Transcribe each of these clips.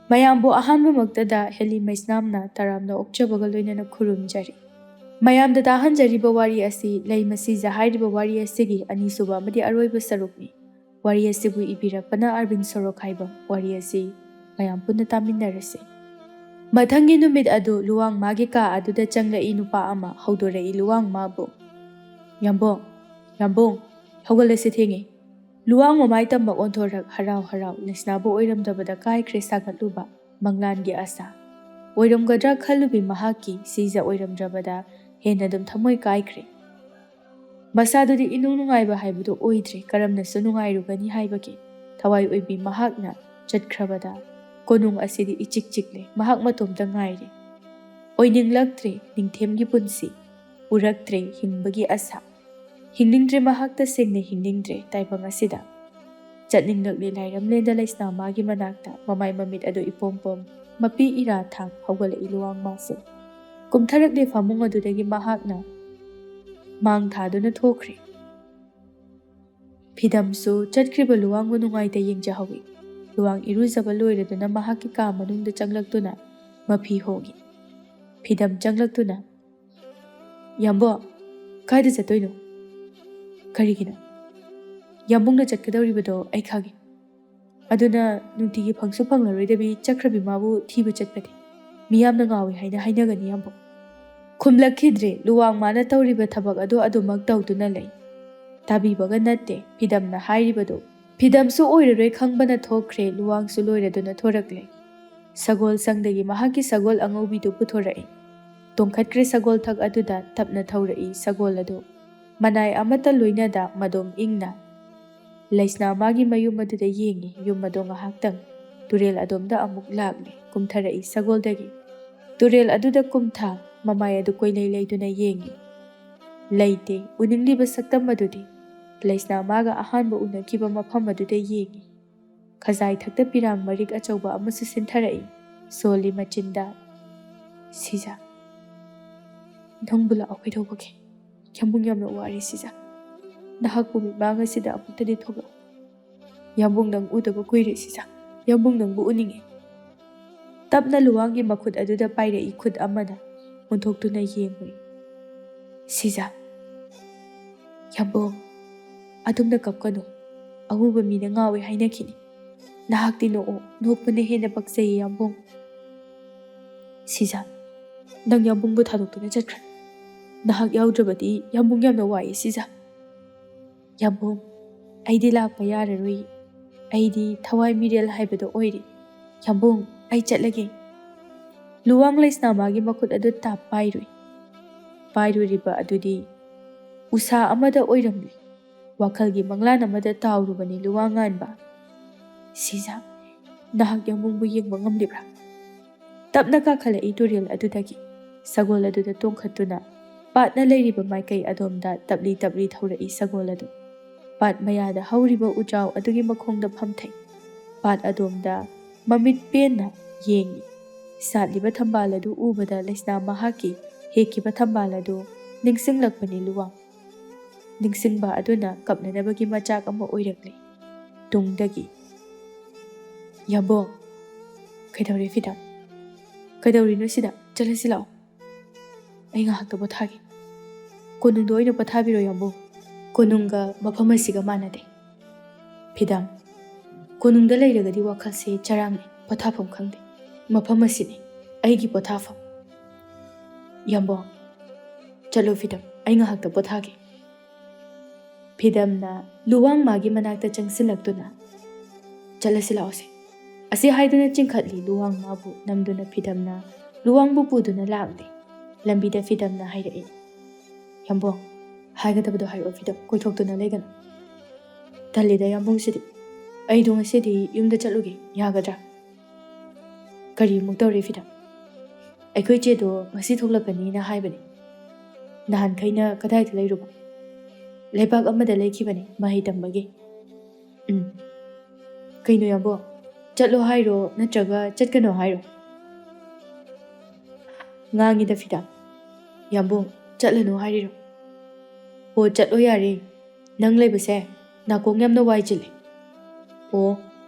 ꯃꯌꯥꯝꯕꯨ ꯑꯍꯥꯟꯕꯃꯛꯇꯗ ꯍꯦꯂꯤ ꯃꯩꯁꯅꯥꯝꯅ ꯇꯔꯥꯝꯅ ꯑꯣꯛꯆꯕꯒ ꯂꯣꯏꯅꯅ ꯈꯨꯔꯨꯝꯖꯔꯤ꯫ ꯃꯌꯥꯝꯗ ꯇꯥꯍꯟꯖꯔꯤꯕ ꯋꯥꯔꯤ ꯑꯁꯤ ꯂꯩꯃ ꯁꯤꯖ ꯍꯥꯏꯔꯤꯕ ꯋꯥꯔꯤ ꯑꯁꯤꯒꯤ ꯑꯅꯤꯁꯨꯕ ꯑꯃꯗꯤ ꯑꯔꯣꯏꯕ ꯁꯔꯨꯛꯅꯤ꯫ ꯋꯥꯔꯤ ꯑꯁꯤꯕꯨ ꯏꯕꯤꯔꯛꯄꯅ ꯑꯔꯕꯤꯟ ꯁꯣꯔꯣꯛꯈꯥꯏꯕꯝ꯫ ꯋꯥꯔꯤ ꯑꯁꯤ ꯃꯌꯥꯝ ꯄꯨꯟꯅ ꯇꯥꯃꯤꯟꯅꯔꯁꯤ꯫ ꯃꯊꯪꯒꯤ ꯅꯨꯃꯤꯠ ꯑꯗꯨ ꯂꯨꯋꯥꯡ ꯃꯥꯒꯤ ꯀꯥ ꯑꯗꯨꯗ ꯆꯪꯂꯛꯏ ꯅꯨꯄꯥ ꯑꯃ ꯍꯧꯗꯣꯔꯛꯏ ꯂꯨꯋꯥꯡ ꯃꯥꯕꯨ꯫ ꯌꯥꯝꯕꯨꯡ, ꯌꯥꯝꯕꯨꯡ, ꯍꯧꯒꯠꯂꯁꯤ ꯊꯦꯡꯉꯦ꯫ ꯂꯨꯋꯥꯡ ꯃꯃꯥꯏ ꯇꯝꯕ ꯑꯣꯟꯊꯣꯔꯛ ꯍꯔꯥꯎ ꯍꯔꯥꯎ ꯂꯩꯁꯅꯥꯕꯨ ꯑꯣꯏꯔꯝꯗꯕꯗ ꯀꯥꯏꯈ꯭ꯔꯦ ꯁꯥꯒꯠꯂꯨꯕ ꯃꯪꯂꯥꯟꯒꯤ ꯑꯁꯥ꯫ ꯑꯣꯏꯔꯝꯒꯗ꯭ꯔꯥ ꯈꯜꯂꯨꯕꯤ ꯃꯍꯥꯛꯀꯤ ꯁꯤꯖ ꯑꯣꯏꯔꯝꯗ꯭ꯔꯕꯗ ꯍꯦꯟꯅ ꯑꯗꯨꯝ ꯊꯃꯣꯏ ꯀꯥꯏꯈ꯭ꯔꯦ꯫ ꯃꯁꯥꯗꯨꯗꯤ ꯏꯅꯨꯡ ꯅꯨꯡꯉꯥꯏꯕ ꯍꯥꯏꯕꯗꯨ ꯑꯣꯏꯗ꯭ꯔꯦ, ꯀꯔꯝꯅꯁꯨ ꯅꯨꯡꯉꯥꯏꯔꯨꯒꯅꯤ ꯍꯥꯏꯕꯒꯤ ꯊꯋꯥꯏ ꯑꯣꯏꯕꯤ ꯃꯍꯥꯛꯅ ꯆꯠꯈ꯭ꯔꯕꯗ ꯀꯣꯅꯨꯡ ꯑꯁꯤꯗꯤ ꯏꯆꯤꯛ ꯆꯤꯛꯂꯦ, ꯃꯍꯥꯛ ꯃꯇꯣꯝꯇ ꯉꯥꯏꯔꯦ꯫ ꯑꯣꯏꯅꯤꯡꯂꯛꯇ꯭ꯔꯦ ꯅꯤꯡꯊꯦꯝꯒꯤ ꯄꯨꯟꯁꯤ, ꯎꯔꯛꯇ꯭ꯔꯦ ꯍꯤꯡꯕꯒꯤ ꯑꯁꯥ꯫ ꯍꯤꯡꯅꯤꯡꯗ꯭ꯔꯦ ꯃꯍꯥꯛ ꯇꯁꯦꯡꯅ ꯍꯤꯡꯅꯤꯡꯗ꯭ꯔꯦ ꯇꯥꯏꯕꯪ ꯑꯁꯤꯗ꯫ ꯆꯠꯅꯤꯡꯂꯛꯂꯦ ꯂꯥꯏꯔꯝꯂꯦꯟꯗ ꯂꯩꯁꯅꯥ ꯃꯥꯒꯤ ꯃꯅꯥꯛꯇ, ꯃꯃꯥꯏ ꯃꯃꯤꯠ ꯑꯗꯨ ꯏꯄꯣꯝ ꯄꯣꯝ ꯃꯄꯤ ꯏꯔꯥ ꯊꯥꯡ ꯍꯧꯒꯠꯂꯛꯏ ꯂꯨꯋꯥꯡ ꯃꯥꯁꯦ꯫ ꯀꯨꯝꯊꯔꯛꯂꯦ ꯐꯃꯨꯡ ꯑꯗꯨꯗꯒꯤ ꯃꯍꯥꯛꯅ ꯃꯥꯡ ꯊꯥꯗꯨꯅ ꯊꯣꯛꯈ꯭ꯔꯦ꯫ ꯐꯤꯗꯝꯁꯨ ꯆꯠꯈ꯭ꯔꯤꯕ ꯂꯨꯋꯥꯡꯕꯨ ꯅꯨꯡꯉꯥꯏꯇ ꯌꯦꯡꯖꯍꯧꯏ꯫ ꯂꯨꯋꯥꯡ ꯏꯔꯨꯖꯕ ꯂꯣꯏꯔꯗꯨꯅ ꯃꯍꯥꯛꯀꯤ ꯀꯥ ꯃꯅꯨꯡꯗ ꯆꯪꯂꯛꯇꯨꯅ ꯃꯐꯤ ꯍꯣꯡꯉꯤ꯫ ꯐꯤꯗꯝ ꯆꯪꯂꯛꯇꯨꯅ, ꯌꯥꯝꯕꯣ, ꯀꯥꯏꯗ ꯆꯠꯇꯣꯏꯅꯣ? ꯀꯔꯤꯒꯤꯅꯣ? ꯌꯥꯝꯕꯨꯡꯅ ꯆꯠꯀꯗꯧꯔꯤꯕꯗꯣ ꯑꯩ ꯈꯪꯉꯤ꯫ ꯑꯗꯨꯅ ꯅꯨꯡꯇꯤꯒꯤ ꯐꯪꯁꯨ ꯐꯪꯂꯔꯣꯏꯗꯕꯤ ꯆꯠꯈ꯭ꯔꯕꯤ ꯃꯥꯕꯨ ꯊꯤꯕ ꯆꯠꯄꯅꯤ꯫ ꯃꯤꯌꯥꯝꯅ ꯉꯥꯎꯏ ꯍꯥꯏꯅ ꯍꯥꯏꯅꯒꯅꯤ ꯌꯥꯝꯕꯨꯡ꯫ ꯈꯨꯝꯂꯛꯈꯤꯗ꯭ꯔꯦ꯫ ꯂꯨꯋꯥꯡ ꯃꯥꯅ ꯇꯧꯔꯤꯕ ꯊꯕꯛ ꯑꯗꯨ ꯑꯗꯨꯃꯛ ꯇꯧꯗꯨꯅ ꯂꯩ꯫ ꯇꯥꯕꯤꯕꯒ ꯅꯠꯇꯦ ꯐꯤꯗꯝꯅ ꯍꯥꯏꯔꯤꯕꯗꯨ꯫ ꯐꯤꯗꯝꯁꯨ ꯑꯣꯏꯔꯔꯣꯏ ꯈꯪꯕꯅ ꯊꯣꯛꯈ꯭ꯔꯦ, ꯂꯨꯋꯥꯡꯁꯨ ꯂꯣꯏꯔꯗꯨꯅ ꯊꯣꯔꯛꯂꯦ꯫ ꯁꯒꯣꯜ ꯁꯪꯗꯒꯤ ꯃꯍꯥꯛꯀꯤ ꯁꯒꯣꯜ ꯑꯉꯧꯕꯤꯗꯨ ꯄꯨꯊꯣꯔꯛꯏ꯫ ꯇꯣꯡꯈꯠꯈ꯭ꯔꯦ ꯁꯒꯣꯜꯊꯛ ꯑꯗꯨꯗ ꯇꯞꯅ ꯊꯧꯔꯛꯏ ꯁꯒꯣꯜ ꯑꯗꯨ꯫ ꯃꯅꯥꯏ ꯑꯃꯠꯇ ꯂꯣꯏꯅꯗ ꯃꯗꯣꯝ ꯏꯪꯅ ꯂꯩꯁꯅꯥ ꯃꯥꯒꯤ ꯃꯌꯨꯝ ꯑꯗꯨꯗ ꯌꯦꯡꯉꯤ꯫ ꯌꯨꯝ ꯑꯗꯣ ꯉꯥꯏꯍꯥꯛꯇꯪ ꯇꯨꯔꯦꯜ ꯑꯗꯣꯝꯗ ꯑꯃꯨꯛ ꯂꯥꯛꯂꯦ, ꯀꯨꯝꯊꯔꯛꯏ ꯁꯒꯣꯜꯗꯒꯤ꯫ ꯇꯨꯔꯦꯜ ꯑꯗꯨꯗ ꯀꯨꯝꯊ ꯃꯃꯥꯏ ꯑꯗꯨ ꯀꯣꯏꯂꯩ ꯂꯩꯗꯨꯅ ꯌꯦꯡꯉꯤ꯫ ꯂꯩꯇꯦ, ꯎꯅꯤꯡꯂꯤꯕ ꯁꯛꯇꯝ ꯑꯗꯨꯗꯤ ꯂꯩꯁꯅꯥ ꯃꯥꯒ ꯑꯍꯥꯟꯕ ꯎꯅꯈꯤꯕ ꯃꯐꯝ ꯑꯗꯨꯗ ꯌꯦꯡꯉꯤ꯫ ꯈꯖꯥꯏ ꯊꯛꯇ ꯄꯤꯔꯥꯡ ꯃꯔꯤꯛ ꯑꯆꯧꯕ ꯑꯃꯁꯨ ꯁꯤꯟꯊꯔꯛꯏ ꯁꯣꯜꯂꯤ ꯃꯆꯤꯟꯗ꯫ ꯁꯤꯖ, ꯅꯪꯕꯨ ꯂꯥꯛꯑꯣ ꯀꯩꯗꯧꯕꯒꯦ? ꯌꯥꯝꯕꯨꯡ ꯌꯥꯝꯅ ꯋꯥꯔꯦ ꯁꯤꯖ꯫ ꯅꯍꯥꯛꯄꯨ ꯃꯤꯠꯃꯥꯡ ꯑꯁꯤꯗ ꯑꯃꯨꯛꯇꯗꯤ ꯊꯣꯛꯂꯛꯎ꯫ ꯌꯥꯝꯕꯨꯡ ꯅꯪ ꯎꯗꯕ ꯀꯨꯏꯔꯦ ꯁꯤꯖ꯫ ꯌꯥꯝꯕꯨꯡ ꯅꯪꯕꯨ ꯎꯅꯤꯡꯉꯤ꯫ ꯇꯞꯅ ꯂꯨꯋꯥꯡꯒꯤ ꯃꯈꯨꯠ ꯑꯗꯨꯗ ꯄꯥꯏꯔꯛꯏ ꯈꯨꯠ ꯑꯃꯅ ꯑꯣꯟꯊꯣꯛꯇꯨꯅ ꯌꯦꯡꯂꯨꯏ꯫ ꯁꯤꯖ, ꯌꯥꯝꯕꯨꯡ, ꯑꯗꯨꯝꯅ ꯀꯞꯀꯅꯨ, ꯑꯎꯕ ꯃꯤꯅ ꯉꯥꯎꯏ ꯍꯥꯏꯅꯈꯤꯅꯤ꯫ ꯅꯍꯥꯛꯇꯤ ꯅꯣꯛꯑꯣ, ꯅꯣꯛꯄꯅ ꯍꯦꯟꯅ ꯄꯛꯆꯩ ꯌꯥꯝꯕꯨꯡ꯫ ꯁꯤꯖ, ꯅꯪ ꯌꯥꯝꯕꯨꯡꯕꯨ ꯊꯥꯗꯣꯛꯇꯨꯅ ꯆꯠꯈ꯭ꯔꯦ꯫ ꯅꯍꯥꯛ ꯌꯥꯎꯗ꯭ꯔꯕꯗꯤ ꯌꯥꯝꯕꯨꯡ ꯌꯥꯝꯅ ꯋꯥꯏꯌꯦ ꯁꯤꯖ꯫ ꯌꯥꯝꯕꯨꯡ, ꯑꯩꯗꯤ ꯂꯥꯛꯄ ꯌꯥꯔꯔꯣꯏ꯫ ꯑꯩꯗꯤ ꯊꯋꯥꯏ ꯃꯤꯔꯦꯜ ꯍꯥꯏꯕꯗꯣ ꯑꯣꯏꯔꯦ꯫ ꯌꯥꯝꯕꯨꯡ, ꯑꯩ ꯆꯠꯂꯒꯦ꯫ ꯂꯨꯋꯥꯡ ꯂꯩꯁꯅꯥ ꯃꯥꯒꯤ ꯃꯈꯨꯠ ꯑꯗꯨ ꯇꯥꯞ ꯄꯥꯏꯔꯨꯏ꯫ ꯄꯥꯏꯔꯨꯔꯤꯕ ꯑꯗꯨꯗꯤ ꯎꯁꯥ ꯑꯃꯗ ꯑꯣꯏꯔꯝꯂꯤ꯫ ꯋꯥꯈꯜꯒꯤ ꯃꯪꯂꯥꯟ ꯑꯃꯗ ꯇꯥꯎꯔꯨꯕꯅꯤ ꯂꯨꯋꯥꯡ ꯉꯥꯟꯕ꯫ ꯁꯤꯖ, ꯅꯍꯥꯛ ꯌꯥꯝꯕꯨꯡꯕꯨ ꯌꯦꯡꯕ ꯉꯝꯂꯤꯕ꯭ꯔꯥ? ꯇꯞꯅ ꯀꯥꯈꯠꯂꯛꯏ ꯇꯨꯔꯦꯜ ꯑꯗꯨꯗꯒꯤ꯫ ꯁꯒꯣꯜ ꯑꯗꯨꯗ ꯇꯣꯡꯈꯠꯇꯨꯅ ꯄꯥꯠꯅ ꯂꯩꯔꯤꯕ ꯃꯥꯏꯀꯩ ꯑꯗꯣꯝꯗ ꯇꯞꯂꯤ ꯇꯞꯂꯤ ꯊꯧꯔꯛꯏ ꯁꯒꯣꯜ ꯑꯗꯨ꯫ ꯄꯥꯠ ꯃꯌꯥꯗ ꯍꯧꯔꯤꯕ ꯎꯖꯥꯎ ꯑꯗꯨꯒꯤ ꯃꯈꯣꯡꯗ ꯐꯝꯊꯩ꯫ ꯄꯥꯠ ꯑꯗꯣꯝꯗ ꯃꯃꯤꯠ ꯄꯦꯟꯅ ꯌꯦꯡꯉꯤ꯫ ꯁꯥꯠꯂꯤꯕ ꯊꯝꯕꯥꯜ ꯑꯗꯨ ꯎꯕꯗ ꯂꯩꯁꯅꯥ ꯃꯍꯥꯛꯀꯤ ꯍꯦꯛꯈꯤꯕ ꯊꯝꯕꯥꯜ ꯑꯗꯨ ꯅꯤꯡꯁꯤꯡꯂꯛꯄꯅꯤ ꯂꯨꯋꯥꯡ꯫ ꯅꯤꯡꯁꯤꯡꯕ ꯑꯗꯨꯅ ꯀꯞꯅꯅꯕꯒꯤ ꯃꯆꯥꯛ ꯑꯃ ꯑꯣꯏꯔꯛꯂꯤ ꯇꯨꯡꯗꯒꯤ꯫ ꯌꯥꯝꯕꯨꯡ, ꯀꯩꯗꯧꯔꯦ ꯐꯤꯗꯝ? ꯀꯩꯗꯧꯔꯤꯅꯣ ꯁꯤꯗ? ꯆꯠꯂꯁꯤ ꯂꯥꯛꯑꯣ꯫ ꯑꯩ ꯉꯥꯏꯍꯥꯛꯇ ꯄꯣꯊꯥꯒꯦ꯫ ꯀꯣꯅꯨꯡꯗ ꯑꯣꯏꯅ ꯄꯣꯊꯥꯕꯤꯔꯣ ꯌꯥꯝꯕꯨꯡ꯫ ꯀꯣꯅꯨꯡꯒ ꯃꯐꯝ ꯑꯁꯤꯒ ꯃꯥꯟꯅꯗꯦ꯫ ꯐꯤꯗꯝ, ꯀꯣꯅꯨꯡꯗ ꯂꯩꯔꯒꯗꯤ ꯋꯥꯈꯜꯁꯦ ꯆꯔꯥꯡꯅꯩ, ꯄꯣꯊꯥꯐꯝ ꯈꯪꯗꯦ꯫ ꯃꯐꯝ ꯑꯁꯤꯅꯤ ꯑꯩꯒꯤ ꯄꯣꯊꯥꯐꯝ꯫ ꯌꯥꯝꯕꯨꯡ, ꯆꯠꯂꯣ ꯐꯤꯗꯝ, ꯑꯩ ꯉꯥꯏꯍꯥꯛꯇ ꯄꯣꯊꯥꯒꯦ꯫ ꯐꯤꯗꯝꯅ ꯂꯨꯋꯥꯡ ꯃꯥꯒꯤ ꯃꯅꯥꯛꯇ ꯆꯪꯁꯤꯜꯂꯛꯇꯨꯅ, ꯆꯠꯂꯁꯤ ꯂꯥꯛꯑꯣꯁꯦ꯫ ꯑꯁꯤ ꯍꯥꯏꯗꯨꯅ ꯆꯤꯡꯈꯠꯂꯤ ꯂꯨꯋꯥꯡ ꯃꯥꯕꯨ ꯅꯝꯗꯨꯅ ꯐꯤꯗꯝꯅ ꯂꯨꯋꯥꯡꯕꯨ ꯄꯨꯗꯨꯅ ꯂꯥꯛꯂꯤ꯫ ꯂꯝꯕꯤꯗ ꯐꯤꯗꯝꯅ ꯍꯥꯏꯔꯛꯏ, ꯌꯥꯝꯕꯨꯡ, ꯍꯥꯏꯒꯗꯕꯗꯣ ꯍꯥꯏꯔꯛꯑꯣ ꯐꯤꯗꯝ, ꯀꯣꯏꯊꯣꯛꯇꯨꯅ ꯂꯩꯒꯅꯨ꯫ ꯇꯜꯂꯤꯗ ꯌꯥꯝꯕꯨꯡꯁꯤꯗꯤ꯫ ꯑꯩꯗꯣ ꯉꯁꯤꯗꯤ ꯌꯨꯝꯗ ꯆꯠꯂꯨꯒꯦ, ꯌꯥꯒꯗ꯭ꯔꯥ? ꯀꯔꯤ ꯑꯃꯨꯛ ꯇꯧꯔꯦ ꯐꯤꯗꯝ? ꯑꯩꯈꯣꯏ ꯆꯦꯗꯣ ꯉꯁꯤ ꯊꯣꯛꯂꯛꯀꯅꯤꯅ ꯍꯥꯏꯕꯅꯤ꯫ ꯅꯍꯥꯟꯈꯩꯅ ꯀꯗꯥꯏꯗ ꯂꯩꯔꯨꯕ? ꯂꯩꯕꯥꯛ ꯑꯃꯗ ꯂꯩꯈꯤꯕꯅꯤ ꯃꯍꯩ ꯇꯝꯕꯒꯤ꯫ ꯀꯩꯅꯣ ꯌꯥꯝꯕꯨꯡ, ꯆꯠꯂꯣ ꯍꯥꯏꯔꯣ ꯅꯠꯇ꯭ꯔꯒ ꯆꯠꯀꯅꯣ ꯍꯥꯏꯔꯣ? ꯉꯥꯡꯉꯤꯗ ꯐꯤꯗꯝ꯫ ꯌꯥꯝꯕꯨꯡ, ꯆꯠꯂꯅꯨ ꯍꯥꯏꯔꯤꯔꯣ? ꯑꯣ, ꯆꯠꯂꯣ ꯌꯥꯔꯦ꯫ ꯅꯪ ꯂꯩꯕꯁꯦ ꯅꯥꯀꯣꯡ ꯌꯥꯝꯅ ꯋꯥꯏ ꯆꯤꯜꯂꯦ꯫ ꯑꯣ,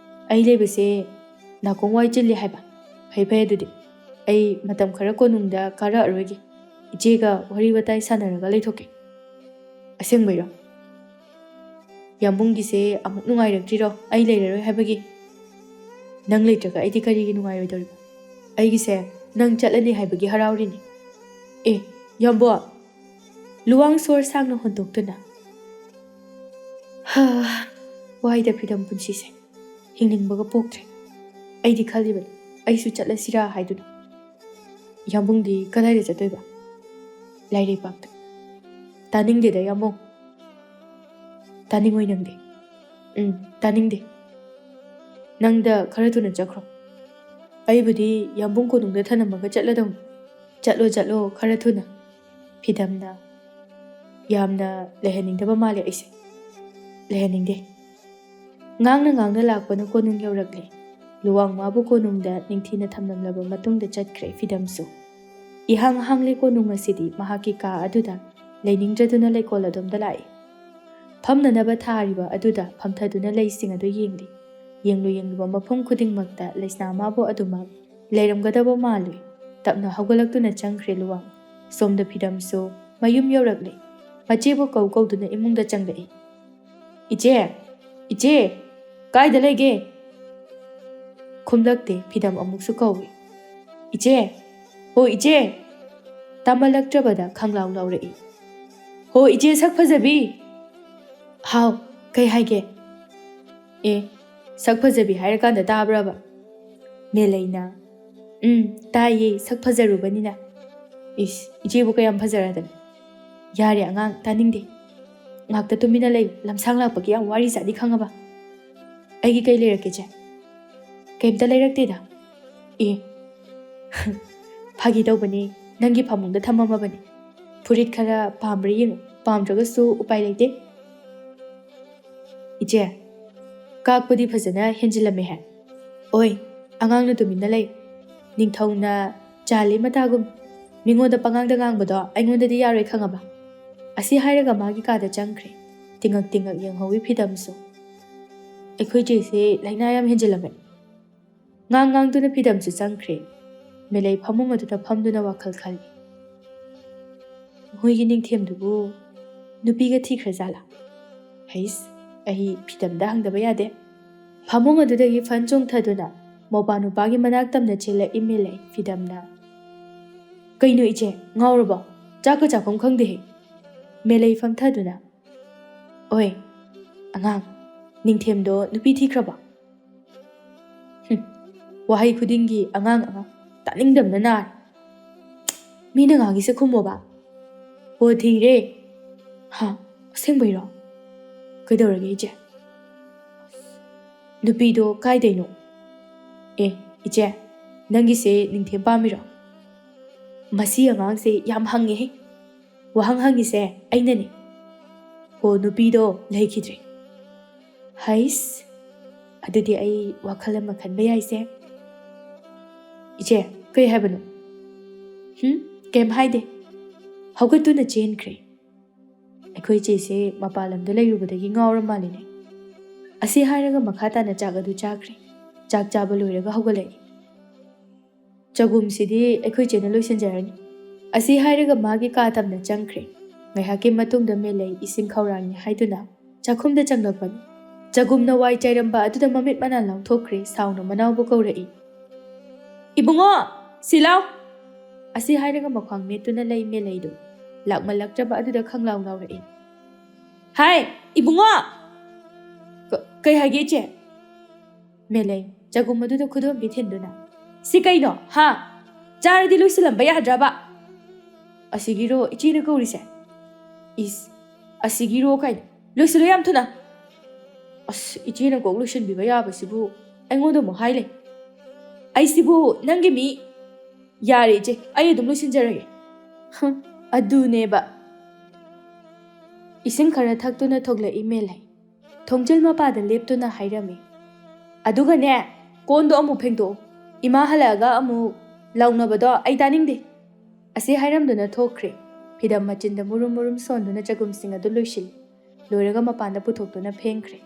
ꯑꯩ ꯂꯩꯕꯁꯦ ꯅꯥꯀꯣꯡ ꯋꯥꯏ ꯆꯤꯜꯂꯦ ꯍꯥꯏꯕ? ꯐꯩ ꯐꯩ ꯑꯗꯨꯗꯤ ꯑꯩ ꯃꯇꯝ ꯈꯔ ꯀꯣꯅꯨꯡꯗ ꯀꯥꯔꯛꯑꯔꯣꯏꯒꯦ ꯏꯆꯦꯒ ꯋꯥꯔꯤ ꯋꯥꯇꯥꯏ ꯁꯥꯟꯅꯔꯒ ꯂꯩꯊꯣꯛꯀꯦ ꯑꯁꯦꯡꯕꯩꯔꯣ ꯌꯥꯝꯕꯨꯡꯒꯤꯁꯦ ꯑꯃꯨꯛ ꯅꯨꯡꯉꯥꯏꯔꯛꯇ꯭ꯔꯤꯔꯣ ꯑꯩ ꯂꯩꯔꯔꯣꯏ ꯍꯥꯏꯕꯒꯤ ꯅꯪ ꯂꯩꯇ꯭ꯔꯒ ꯑꯩꯗꯤ ꯀꯔꯤꯒꯤ ꯅꯨꯡꯉꯥꯏꯔꯣꯏꯗꯧꯔꯤꯕ ꯑꯩꯒꯤꯁꯦ ꯅꯪ ꯆꯠꯂꯅꯤ ꯍꯥꯏꯕꯒꯤ ꯍꯔꯥꯎꯔꯤꯅꯤ ꯑꯦ ꯌꯥꯝꯕꯣ ꯂꯨꯋꯥꯡ ꯁꯣꯔ ꯁꯥꯡꯅ ꯍꯣꯟꯗꯣꯛꯇꯨꯅ ꯋꯥꯏꯗ ꯐꯤꯗꯝ ꯄꯨꯟꯁꯤꯁꯦ ꯍꯤꯡꯅꯤꯡꯕꯒ ꯄꯣꯛꯇ꯭ꯔꯦ ꯑꯩꯗꯤ ꯈꯜꯂꯤꯕꯅꯤ ꯑꯩꯁꯨ ꯆꯠꯂꯁꯤꯔꯥ ꯍꯥꯏꯗꯨꯅ ꯌꯥꯝꯕꯨꯡꯗꯤ ꯀꯗꯥꯏꯗ ꯆꯠꯇꯣꯏꯕ ꯂꯥꯏꯔꯩꯕꯥꯛꯇ ꯇꯥꯅꯤꯡꯗꯦꯗ ꯌꯥꯝꯕꯨꯡ ꯇꯥꯅꯤꯡꯉꯣꯏ ꯅꯪꯗꯤ ꯇꯥꯅꯤꯡꯗꯦ ꯅꯪꯗ ꯈꯔ ꯊꯨꯅ ꯆꯠꯈ꯭ꯔꯣ ꯑꯩꯕꯨꯗꯤ ꯌꯥꯝꯕꯨꯡ ꯀꯣꯅꯨꯡꯗ ꯊꯅꯝꯃꯒ ꯆꯠꯂꯗꯧꯅꯤ ꯆꯠꯂꯣ ꯆꯠꯂꯣ ꯈꯔ ꯊꯨꯅ ꯐꯤꯗꯝꯅ ꯌꯥꯝꯅ ꯂꯩꯍꯟꯅꯤꯡꯗꯕ ꯃꯥꯜꯂꯦ ꯑꯩꯁꯦ ꯂꯩꯍꯟꯅꯤꯡꯗꯦ ꯉꯥꯡꯅ ꯂꯥꯛꯄꯅ ꯀꯣꯅꯨꯡ ꯌꯧꯔꯛꯂꯦ ꯂꯨꯋꯥꯡ ꯃꯥꯕꯨ ꯀꯣꯅꯨꯡꯗ ꯅꯤꯡꯊꯤꯅ ꯊꯝꯂꯝꯂꯕ ꯃꯇꯨꯡꯗ ꯆꯠꯈ꯭ꯔꯦ ꯐꯤꯗꯝꯁꯨ ꯏꯍꯥꯡ ꯍꯥꯡꯂꯦ ꯀꯣꯅꯨꯡ ꯑꯁꯤꯗꯤ ꯃꯍꯥꯛꯀꯤ ꯀꯥ ꯑꯗꯨꯗ ꯂꯩꯅꯤꯡꯗ꯭ꯔꯗꯨꯅ ꯂꯩꯀꯣꯜ ꯑꯗꯣꯝꯗ ꯂꯥꯛꯏ ꯐꯝꯅꯅꯕ ꯊꯥꯔꯤꯕ ꯑꯗꯨꯗ ꯐꯝꯊꯗꯨꯅ ꯂꯩꯁꯤꯡ ꯑꯗꯨ ꯌꯦꯡꯂꯤ ꯌꯦꯡꯂꯨꯕ ꯃꯐꯝ ꯈꯨꯗꯤꯡꯃꯛꯇ ꯂꯩꯁꯅꯥꯃꯥꯕꯨ ꯑꯗꯨꯃꯛ ꯂꯩꯔꯝꯒꯗꯕ ꯃꯥꯜꯂꯨꯏ ꯇꯞꯅ ꯍꯧꯒꯠꯂꯛꯇꯨꯅ ꯆꯪꯈ꯭ꯔꯦ ꯂꯨꯋꯥꯡ ꯁꯣꯝꯗ ꯐꯤꯗꯝꯁꯨ ꯃꯌꯨꯝ ꯌꯧꯔꯛꯂꯦ ꯃꯆꯦꯕꯨ ꯀꯧꯗꯨꯅ ꯏꯃꯨꯡꯗ ꯆꯪꯂꯛꯏ ꯏꯆꯦ ꯏꯆꯦ ꯀꯥꯏꯗ ꯂꯩꯒꯦ ꯈꯨꯝꯂꯛꯇꯦ ꯐꯤꯗꯝ ꯑꯃꯨꯛꯁꯨ ꯀꯧꯏ ꯏꯆꯦ ꯍꯣ ꯏꯆꯦ ꯇꯥꯃꯜꯂꯛꯇ꯭ꯔꯕꯗ ꯈꯪꯂꯥꯎ ꯂꯥꯎꯔꯛꯏ ꯍꯣ ꯏꯆꯦ ꯁꯛ ꯐꯖꯕꯤ ꯍꯥꯎ ꯀꯩ ꯍꯥꯏꯒꯦ ꯑꯦ ꯁꯛ ꯐꯖꯕꯤ ꯍꯥꯏꯔꯀꯥꯟꯗ ꯇꯥꯕ꯭ꯔꯕ ꯃꯦꯂꯩꯅ ꯇꯥꯏꯌꯦ ꯁꯛ ꯐꯖꯔꯨꯕꯅꯤꯅ ꯏꯁ ꯏꯆꯦꯕꯨ ꯀꯌꯥꯝ ꯐꯖꯔꯗꯅ ꯌꯥꯔꯦ ꯑꯉꯥꯡ ꯇꯥꯅꯤꯡꯗꯦ ꯉꯥꯛꯇ ꯇꯨꯃꯤꯟꯅ ꯂꯩ ꯂꯝꯁꯥꯡ ꯂꯥꯛꯄꯒꯤ ꯌꯥꯝ ꯋꯥꯔꯤ ꯆꯥꯗꯤ ꯈꯪꯉꯕ ꯑꯩꯒꯤ ꯀꯩ ꯂꯩꯔꯛꯀꯦ ꯆꯦ ꯀꯩꯝꯇ ꯂꯩꯔꯛꯇꯦꯗ ꯑꯦ ꯐꯥꯒꯤ ꯇꯧꯕꯅꯦ ꯅꯪꯒꯤ ꯐꯃꯨꯡꯗ ꯊꯝꯃꯝꯃꯕꯅꯦ ꯐꯨꯔꯤꯠ ꯈꯔ ꯄꯥꯝꯕ꯭ꯔꯥ ꯌꯦꯡꯉꯨ ꯄꯥꯝꯗ꯭ꯔꯒꯁꯨ ꯎꯄꯥꯏ ꯂꯩꯇꯦ ꯏꯆꯦ ꯀꯥꯛꯄꯗꯤ ꯐꯖꯅ ꯍꯦꯟꯖꯤꯜꯂꯝꯃꯦ ꯍꯦ ꯑꯣꯏ ꯑꯉꯥꯡꯅ ꯇꯨꯃꯤꯟꯅ ꯂꯩ ꯅꯤꯡꯊꯧꯅ ꯆꯥꯂꯤ ꯃꯇꯥꯒꯨꯝ ꯃꯤꯉꯣꯟꯗ ꯄꯉꯥꯡꯗ ꯉꯥꯡꯕꯗꯣ ꯑꯩꯉꯣꯟꯗꯗꯤ ꯌꯥꯔꯣꯏ ꯈꯪꯉꯕ ꯑꯁꯤ ꯍꯥꯏꯔꯒ ꯃꯥꯒꯤ ꯀꯥꯗ ꯆꯪꯈ꯭ꯔꯦ ꯇꯤꯡꯉꯛ ꯌꯦꯡꯍꯧꯋꯤ ꯐꯤꯗꯝꯁꯨ ꯑꯩꯈꯣꯏ ꯆꯦꯁꯦ ꯂꯥꯏꯅꯥ ꯌꯥꯝ ꯍꯦꯟꯖꯤꯜꯂꯝꯃꯦ ꯉꯥꯡꯗꯨꯅ ꯐꯤꯗꯝꯁꯨ ꯆꯪꯈ꯭ꯔꯦ ꯃꯦꯂꯩ ꯐꯃꯨꯡ ꯑꯗꯨꯗ ꯐꯝꯗꯨꯅ ꯋꯥꯈꯜ ꯈꯜꯂꯤ ꯃꯣꯏꯒꯤ ꯅꯤꯡꯊꯦꯝꯗꯨꯕꯨ ꯅꯨꯄꯤꯒ ꯊꯤꯈ꯭ꯔꯖꯥꯠꯂꯥ ꯍꯩꯁ ꯑꯩ ꯐꯤꯗꯝꯗ ꯍꯪꯗꯕ ꯌꯥꯗꯦ ꯐꯃꯨꯡ ꯑꯗꯨꯗꯒꯤ ꯐꯟ ꯆꯣꯡꯊꯗꯨꯅ ꯃꯧꯄꯥ ꯅꯨꯄꯥꯒꯤ ꯃꯅꯥꯛ ꯇꯝꯅ ꯆꯦꯜꯂꯛꯏ ꯃꯦꯂꯩ ꯐꯤꯗꯝꯅ ꯀꯩꯅꯣ ꯏꯆꯦ ꯉꯥꯎꯔꯕꯣ ꯆꯥꯛꯀ ꯆꯥꯐꯝ ꯈꯪꯗꯦꯍꯦ ꯃꯦꯂꯩ ꯐꯝꯊꯗꯨꯅ ꯑꯣꯏ ꯑꯉꯥꯡ ꯅꯤꯡꯊꯦꯝꯗꯣ ꯅꯨꯄꯤ ꯊꯤꯈ꯭ꯔꯕꯣ ꯋꯥꯍꯩ ꯈꯨꯗꯤꯡꯒꯤ ꯑꯉꯥꯡ ꯇꯥꯅꯤꯡꯗꯕꯅ ꯅꯥꯔꯦ ꯃꯤꯅ ꯉꯥꯡꯉꯤꯁꯦ ꯈꯨꯝꯃꯣꯕ ꯍꯣ ꯊꯤꯔꯦ ꯍꯥ ꯑꯁꯦꯡꯕꯩꯔꯣ ꯀꯩꯗꯧꯔꯒꯦ ꯏꯆꯦ ꯅꯨꯄꯤꯗꯣ ꯀꯥꯏꯗꯩꯅꯣ ꯑꯦ ꯏꯆꯦ ꯅꯪꯒꯤꯁꯦ ꯅꯤꯡꯊꯦꯝ ꯄꯥꯝꯃꯤꯔꯣ ꯃꯁꯤ ꯑꯉꯥꯡꯁꯦ ꯌꯥꯝ ꯍꯪꯉꯦꯍꯦ ꯋꯥꯍꯪ ꯍꯪꯉꯤꯁꯦ ꯑꯩꯅꯅꯦ ꯍꯣ ꯅꯨꯄꯤꯗꯣ ꯂꯩꯈꯤꯗ꯭ꯔꯦ ꯍꯩꯁ ꯑꯗꯨꯗꯤ ꯑꯩ ꯋꯥꯈꯜ ꯑꯃ ꯈꯟꯕ ꯌꯥꯏꯁꯦ ꯏꯆꯦ ꯀꯩ ꯍꯥꯏꯕꯅꯣ ꯀꯩꯝ ꯍꯥꯏꯗꯦ ꯍꯧꯒꯠꯇꯨꯅ ꯆꯦꯟꯈ꯭ꯔꯦ ꯑꯩꯈꯣꯏ ꯆꯦꯁꯦ ꯃꯄꯥꯟ ꯂꯝꯗ ꯂꯩꯔꯨꯕꯗꯒꯤ ꯉꯥꯎꯔ ꯃꯥꯜꯂꯤꯅꯦ ꯑꯁꯤ ꯍꯥꯏꯔꯒ ꯃꯈꯥ ꯇꯥꯅ ꯆꯥꯛ ꯑꯗꯨ ꯆꯥꯈ꯭ꯔꯦ ꯆꯥꯛ ꯆꯥꯕ ꯂꯣꯏꯔꯒ ꯍꯧꯒꯠꯂꯛꯏ ꯆꯒꯨꯝꯁꯤꯗꯤ ꯑꯩꯈꯣꯏ ꯆꯦꯅ ꯂꯣꯏꯁꯤꯟꯖꯔꯅꯤ ꯑꯁꯤ ꯍꯥꯏꯔꯒ ꯃꯥꯒꯤ ꯀꯥ ꯇꯝꯅ ꯆꯪꯈ꯭ꯔꯦ ꯉꯥꯏꯍꯥꯛꯀꯤ ꯃꯇꯨꯡꯗ ꯃꯦꯂꯩ ꯏꯁꯤꯡ ꯈꯧꯔꯥꯡꯉꯤ ꯍꯥꯏꯗꯨꯅ ꯆꯥꯛꯈꯨꯝꯗ ꯆꯪꯂꯛꯄꯅꯤ ꯆꯒꯨꯝꯅ ꯋꯥꯏ ꯆꯥꯏꯔꯝꯕ ꯑꯗꯨꯗ ꯃꯃꯤꯠ ꯃꯅꯥ ꯂꯥꯎꯊꯣꯛꯈ꯭ꯔꯦ ꯁꯥꯎꯅ ꯃꯅꯥꯎꯕꯨ ꯀꯧꯔꯛꯏ ꯏꯕꯨꯡꯉꯣ ꯁꯤꯂꯥꯎ ꯑꯁꯤ ꯍꯥꯏꯔꯒ ꯃꯈ꯭ꯋꯥꯡ ꯃꯦꯠꯇꯨꯅ ꯂꯩ ꯃꯦꯂꯩꯗꯨ ꯂꯥꯛꯃꯜꯂꯛꯇ꯭ꯔꯕ ꯑꯗꯨꯗ ꯈꯪꯂꯥꯎ ꯂꯥꯎꯔꯛꯏ ꯍꯥꯏ ꯏꯕꯨꯡꯉꯣ ꯀꯩ ꯍꯥꯏꯒꯦ ꯏꯆꯦ ꯃꯦꯂꯩ ꯆꯒꯨꯝ ꯑꯗꯨꯗ ꯈꯨꯗꯣꯝꯕꯤ ꯊꯤꯟꯗꯨꯅ ꯁꯤ ꯀꯩꯅꯣ ꯍꯥ ꯆꯥꯔꯗꯤ ꯂꯣꯏꯁꯤꯜꯂꯝꯕ ꯌꯥꯗ꯭ꯔꯕ ꯑꯁꯤꯒꯤꯔꯣ ꯏꯆꯦꯅ ꯀꯧꯔꯤꯁꯦ ꯏꯁ ꯑꯁꯤꯒꯤꯔꯣ ꯀꯥꯏꯅ ꯂꯣꯏꯁꯤꯜꯂꯣ ꯌꯥꯝ ꯊꯨꯅ ꯑꯁ ꯏꯆꯦꯅ ꯀꯣꯛ ꯂꯣꯏꯁꯤꯟꯕꯤꯕ ꯌꯥꯕꯁꯤꯕꯨ ꯑꯩꯉꯣꯟꯗ ꯑꯃꯨꯛ ꯍꯥꯏ ꯂꯩ ꯑꯩꯁꯤꯕꯨ ꯅꯪꯒꯤ ꯃꯤ ꯌꯥꯔꯦ ꯏꯆꯦ ꯑꯩ ꯑꯗꯨꯝ ꯂꯣꯏꯁꯤꯟꯖꯔꯒꯦ ꯑꯗꯨꯅꯦꯕ ꯏꯁꯤꯡ ꯈꯔ ꯊꯛꯇꯨꯅ ꯊꯣꯛꯂꯛꯏ ꯃꯦꯂꯩ ꯊꯣꯡꯖꯤꯜ ꯃꯄꯥꯗ ꯂꯦꯞꯇꯨꯅ ꯍꯥꯏꯔꯝꯃꯤ ꯑꯗꯨꯒꯅꯦ ꯀꯣꯟꯗꯣ ꯑꯃꯨꯛ ꯐꯦꯡꯗꯣꯛꯑꯣ ꯏꯃꯥ ꯍꯜꯂꯛꯑꯒ ꯑꯃꯨꯛ ꯂꯥꯎꯅꯕꯗꯣ ꯑꯩ ꯇꯥꯅꯤꯡꯗꯦ ꯑꯁꯤ ꯍꯥꯏꯔꯝꯗꯨꯅ ꯊꯣꯛꯈ꯭ꯔꯦ ꯐꯤꯗꯝ ꯃꯆꯤꯟꯗ ꯃꯨꯔꯨꯝ ꯁꯣꯟꯗꯨꯅ ꯆꯒꯨꯝꯁꯤꯡ ꯑꯗꯨ ꯂꯣꯏꯁꯤꯜꯂꯤ ꯂꯣꯏꯔꯒ ꯃꯄꯥꯟꯗ ꯄꯨꯊꯣꯛꯇꯨꯅ ꯐꯦꯡꯈ꯭ꯔꯦ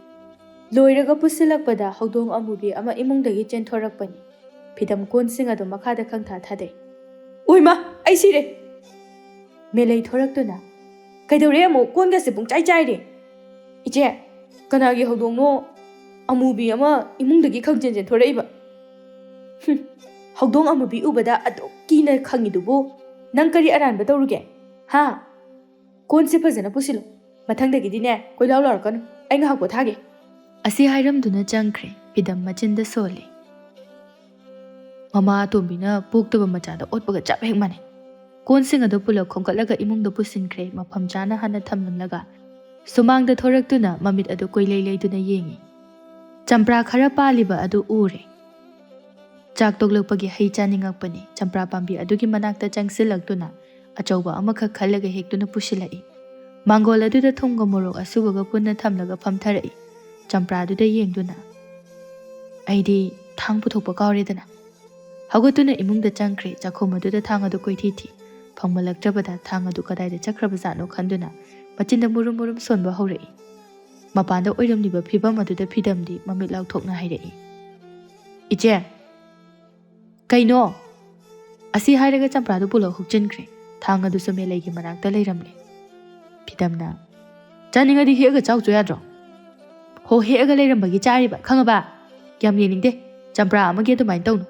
ꯂꯣꯏꯔꯒ ꯄꯨꯁꯤꯜꯂꯛꯄꯗ ꯍꯧꯗꯣꯡ ꯑꯃꯨꯕꯤ ꯑꯃ ꯏꯃꯨꯡꯗꯒꯤ ꯆꯦꯟꯊꯣꯔꯛꯄꯅꯤ Phidam konsing adu makhada khangtha thadei. Uima, ai sire. Melei thoraktuna. Kaidore amo konga se pung chai chai re. Ije, kanagi hodong no amubi ama imungdagi khangjen thoraiba. Hodong amubi ubada adu kina khangidubu nang kari aran batawruge. Ha. Konse phajana pusilo. Mathangdagi ne koilaw lorkanu. Ai nga hakpo thage. Asi hairamduna changkhre. Phidam machinda soli. Mama atombina poktaba machada otpaga chap hek mane. Konsing adu pula khongkatlaga imungda pusinkre mafam chana hana thamlamlaga. Sumangda thoraktuna mamit adu koilei leiduna yengi. Champra khara paliba adu ure. Chak toglakpagi hei chaningakpani. Champra pambi adugi manakta changsilaktuna achauba amakha khalaga hektuna pusilai. Mangol aduda thumga morok asubaga punna thamlaga phamtharai. Champra aduda yengduna. Aidi thang puthokpa kawredana. Haugatuna imungda changkre chakhom aduda thang adu koithiti. Phangmalaktrabada thang adu kadaida chakrabazano khanduna machinda murum sonba haurai. Mapanda oiramliba phibam aduda phidamdi mamit lauthokna hairai. Ije, kaino asi hairaga champra adu pulo hukchinkre. Thang adu sumelegi manakta leiramle. Phidamna chaningadi hega chawchu yadro. Ho hega leirambagi chariba khangaba. Yam yeningde champra amage adumain tawnu.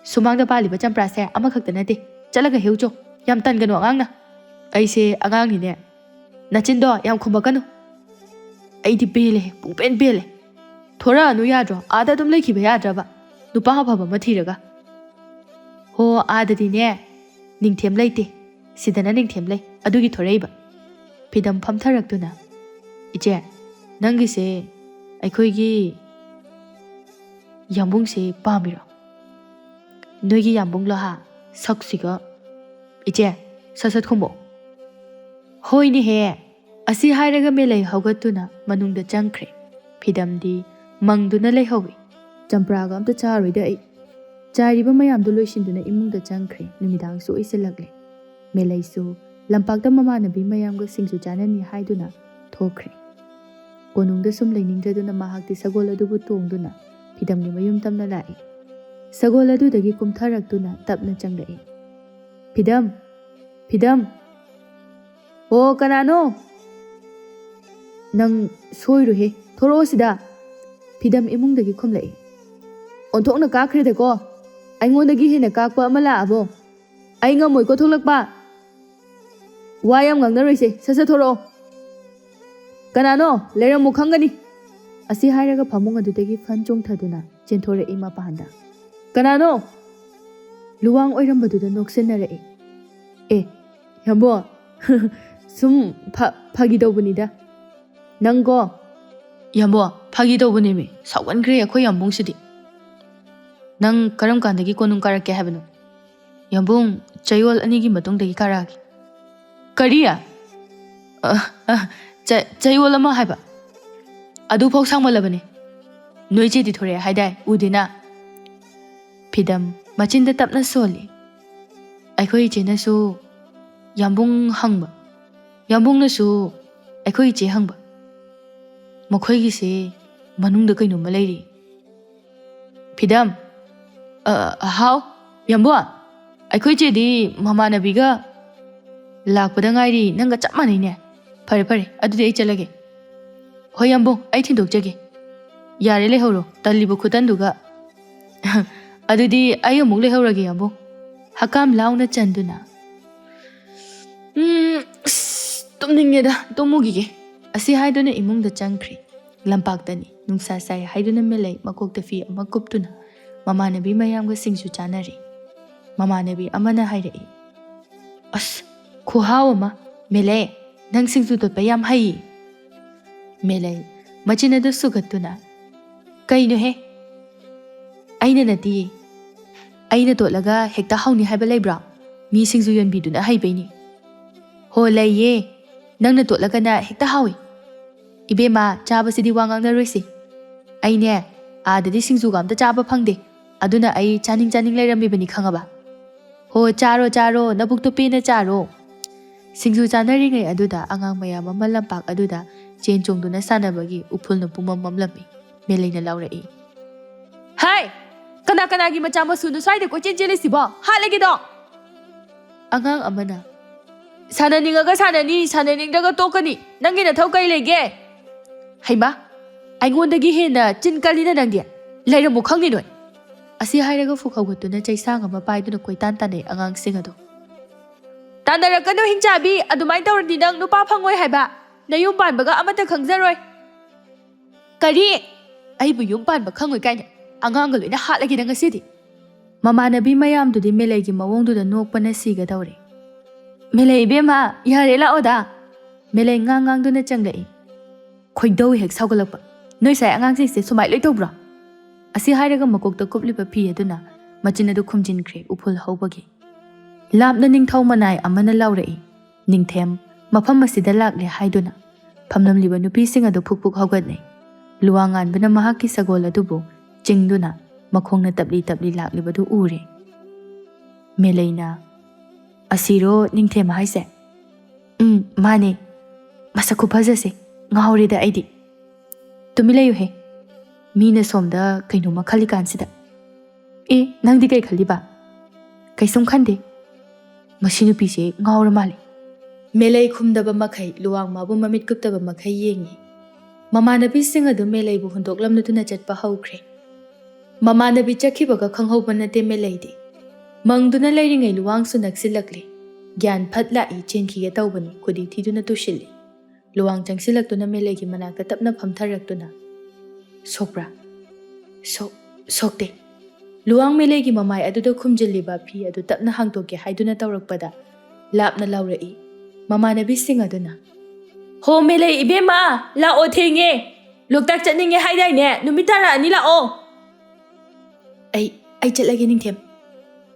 Sumangda paliba champra se amakhakta nate chalaga heucho yam tangano angangna. Aise angangni ne. Nachindo yam khumbakanu. Aidi bele pungpen bele. Thora anu yadro ada dum lekhiba yadraba. Nupa phaba mathiraga. Ho adadi ne ningthem leite. Sidana ningthem lei adugi thoraiba. Phidam phamtharaktuna. Ije nangi se aikhoigi yambung se pamiro. Noigi yambung loha saksiga. Ije sasat khumbo. Hoi ni he. Asi hairaga melei haugatuna manungda changkhre. Phidamdi mangduna leihawi. Champraga amta charoida ai. Chariba mayamdu loisinduna imungda changkhre. Numidang su isilakle. Melei su lampakta mamanabi mayamga singsu chanani haiduna thokre. Konungda sum leiningdraduna mahakti sagol adubu tongduna phidamgi mayum tamna lai. Sagol adudagi kumtharaktuna tapna changlai. Phidam. Oh kanano. Nang soiru he thoro sida. Phidam imungdagi khumlai. Onthokna kakhre ko. Aingondagi hena kakpa amala abo. Ai ngamoi ko tholakpa. Wayam ngangnaroi sasa thoro. Kanano leiramu khangani. Asi hairaga phamung adudagi phanchong thaduna chenthore ima pahanda. Kanano luwang oirambaduda noksenare. Yambo sum phagi dawbunida. Nanggo yambo phagi dawbunimi sawankre akhoi yambung sidi. Nang karam kandagi konung karakke habano. Yambung chayol anigi matungdagi karagi. Kariya chayol ama haiba. Adu phok sangmalabane. Noije di thore haidai udina. Phidam machinda tapna soli. Aikhoi chena su yambung hangba. Yambung na su aikhoi che hangba. Makhoi gi se manungda kaino malairi. Phidam how yambo aikhoi che di mamanabiga lakpada ngairi nanga chap manai ne. Phare adudi ai chalage. Hoi yambung ai thindokjage. Yare lehoro talibu khutanduga. Adudi ai amuk lehorage yambung. Hakam launa chanduna. Tumningeda tumugige. Asi haiduna imungda changkhri. Lampaktani nungsa sai haiduna melei makokta fi ama kuptuna. Mamanabi mayamga singsu chanari. Mamanabi amana hairai. As khuhaw ama melei nang singsu totpa yam hai. Melei machinada sugatuna. Kaino he? Aina nati. Aina totlaga hekta hauni haiba leibra. Mi singsu yonbiduna haibaini. Ho laiye. Nangna totlaga na hekta hawi. Ibema chaba sidi wangang na roisi. Aine adadi singsu gamta chaba phangde. Aduna ai chaning lairami bani khangaba. Ho charo nabuk tupi na charo. Singsu chanari ngai aduda angang mayam ama lampak aduda chen chongduna sanabagi upul na pumam mamlami. Melei na laurai. Hai! Kanagi macama sunu swai de kochen jeli sibo. Halagi do. Angang amana. Sana ningaga sana ningdaga tokani. Nangi na thau kai lege. Haima. Aingondagi hena chin kalina nangdi. Laira mo khangni noi. Asi hairaga fukhawgatuna chaisang ama paiduna koitan tane angang sing ado. Tanarakano hingchabi adumai tawrdi nang nupa phangoi haiba. Nayum panbaga amata khangjaroi. Kari aibu yum panba khangoi kaina. Angang loina hatlagi nang asidi. Mamanabi mayamdudi melegi mawongduda nokpana siga dawre. Melei bema yare la oda. Melei ngangang changlai. Khoidau hek saugalakpa. Noi sai angang sing se sumai loi tobra. Asi hairaga makokta kupliba phi aduna machina du khumjin kre uphul hobagi. Lapna ningthau manai amana laurei. Ningthem mafam asida lakle haiduna. Phamnamliba nupi sing adu phukphuk haugatnei. Luwangan bana mahaki sagol adubu chingduna makhongna tabli laklibadu ure. Meleina asiro ningthem haise. Mane masaku phajase ngawrida aidi. Tumilayu he. Mina somda kainoma khali kansida. Nangdi kai khaliba. Kaisum khande. Masinu pise ngawra mali. Melei khumdaba makhai luwang mabu mamit kuptaba makhai yengi. Mamanabi sing adu melei bu hundoklam natuna chatpa haukre. Mamanabi chakhibaga khanghauba nate melei de. Mangduna leiringai luwang su naksilakle. Gyan phatla I chenkhiga tawbani khudi thiduna tushili. Luwang changsilaktuna melei gi manakta tapna phamtharaktuna. Sokra. Sokte. Luwang melei gi mamai aduda khumjiliba phi adu tapna hangtoke haiduna tawrakpada. Lapna laurai. Mamanabi sing aduna. Ho melei ibema la o thenge. Loktak chatninge haidai ne numitara ani la o. Ai chatlage ningthem.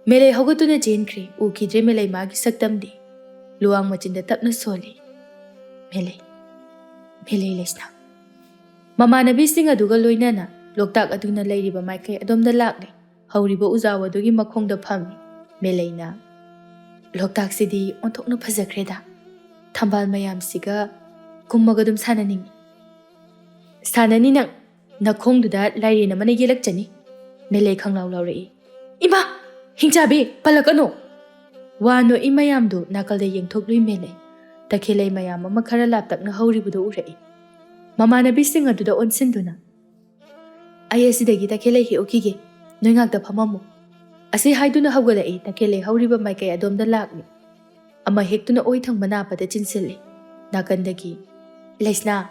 Melei hogotuna jenkre ukidre melei magi saktamdi. Luwang machinda tapna soli. Melei lesna. Mamanabi sing aduga loinana loktak aduna leiriba maikai adomda lakle. Hauriba uzawa adugi makhongda phami. Meleina loktak sidi onthokna phajakreda. Thambal mayam siga kummagadum sananing. Sanani nang nakhongduda lairina mana yelakchani. Melei khanglaw laurei. Ima hingchabe palakano. Wano imayamdu nakalda yengthoklui melei. Takhelei mayam ama khara laptakna hauribudu urei. Mamanabi sing aduda onsinduna. Ayasidagi takhelei hi okige. Noingakta phamamu. Asi haiduna hawgalai takhelei hauriba maikai adomda lakni. Ama hektuna oithang manapada chinsili. Nakandagi. Leisna.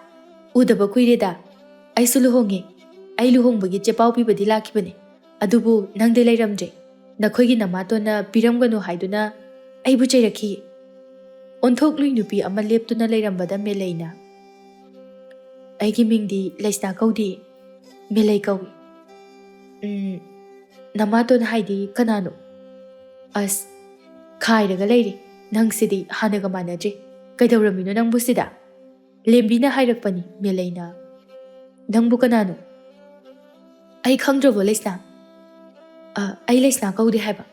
Udaba kuireda. Ai suluhonge. Ai luhongbagi chepau pibadi lakibane. Adubu nangde leiramje. Nakhoigi namatona piramgano haiduna aibu chairakhi. Onthok nupi ama leptuna leirambada meleina. Aigi mingdi leisna kaudi. Melei kawi. Namatona haidi kanano. As khairaga leiri. Nang sidi hanaga manaje. Kaidawramino nang busida. Lembina hairakpani meleina. Nang bukanano. Ai khangdrabo leisna. Ai leisna kaudi haiba.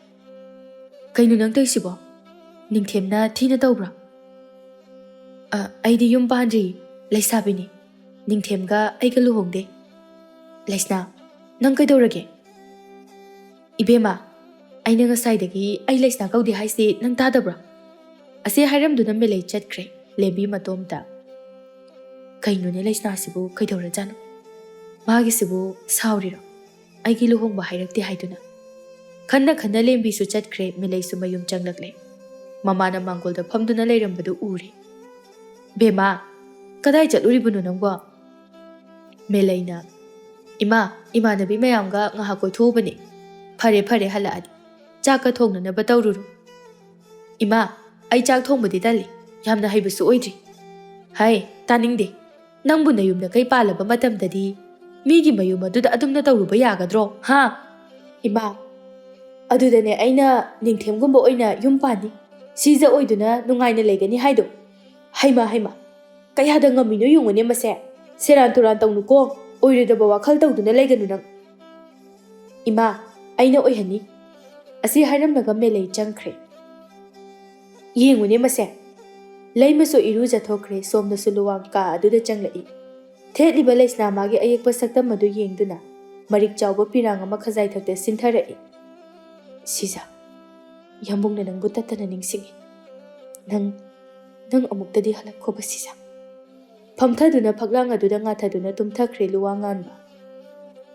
Kainu nang toisibo. Ningthemna thina tawbra. Aidi yum pandri leisabini. Ningthemga aiga luhongde. Leisna. Nang kaidawrage. Ibema. Aina ngasaidagi ai leisna kaudi haisi nang tadabra. Asi hairamduna melei chatkre. Lembi matomta. Kainune leisna sibu kaidawrajano. Magi sibu sauriro. Aigi luhongba hairakti haiduna. Khanna lembi su chatkre melei su mayum changlakle. Mamana mangolda phamduna leirambadu uri. Bema. Kadai chatluribunu nangwa. Meleina. Imanabi mayamga ngahakoi thobani. Phare halaadi. Chaka thongna na batawruru. Ima, ai chak thongbadi dali. Yamna haibasu oidri. Hai, taningde. Nangbu nayumna kai palaba matamdadi. Migi mayum aduda adumna tawruba yagadro. Ha? Ima, adudane aina ningthemgumba oina yum pani. Siza oiduna nungaina legani haido. Haima. Kayada ngamino yungane mase. Seran turan tawnuko. Oiridaba wakhal tawduna leganu nang. Ima, aina oihani. Asi hairamnaga melei changkre. Yengune mase. Leima so iruja thokre somna suluwang ka aduda changlai. Thetliba leisna magi ayekpa saktam madu yengduna. Marik chawba pirang ama khazai thakte sinthara'i. Shija, yambungna nangbu tattana ningsingi. Nang amuktadi halakkoba Shija. Phamthaduna phaklang aduda ngathaduna tumthakre luwanganba.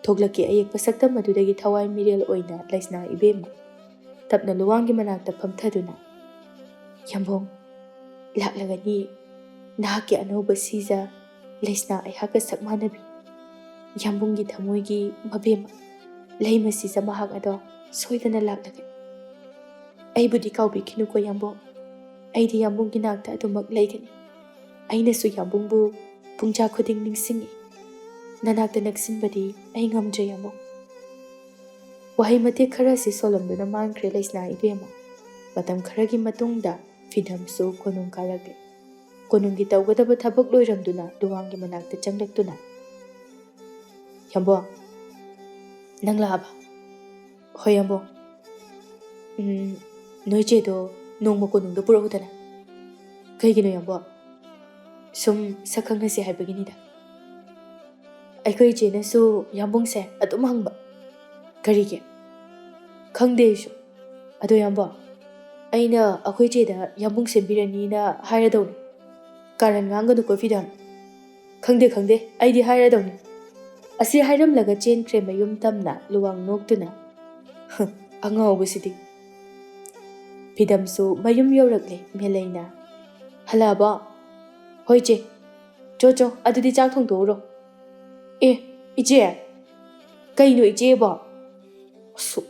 Thoglaki ayekpa saktam adudagi thawai mirel oina laisna ibema. Tapna luwangi manakta phamthaduna. Yambung, laklagani nahaki anoba Shija laisna ayhaka sakmanabi. Yambungi thamoigi mabema. Leima Shija mahak ado soidana laklagani. Aibudi kaubi kinuko Yambung. Aidi Yambungi nakta adumak laigani. Ainasu Yambungbu pungja khuding ningsingi. Nanakta naksinbadi ay ngamdre Yambung. Wahay mati khara si solamduna mangkre laisna ibema. Matam kharagi matungda fidhamsu konung karagde. Konunggi tawgadaba thabak loiramduna luwangi manakta changlaktuna. Yambung, nang lahaba? Hoy Yambung. Noi chedo nongma konungda purahudana. Kaigino Yambung? Sum sakangnasi haibaginida. Aikoi chenasu Yambungse adum hangba. Karige? Khangde shu. Ado Yambung, aina akoi cheda Yambung sembirani na hairadawni. Karan nganganu ko fidam. Khangde, aidi hairadawni. Asi hairam laga chen krema yum tamna luwang noktuna. Angawbasidi. Fidamsu mayum yaurakle melaina. Halaba. Hoy che. Cho, adudi chak thong doro. Iche. Kaino iche ba?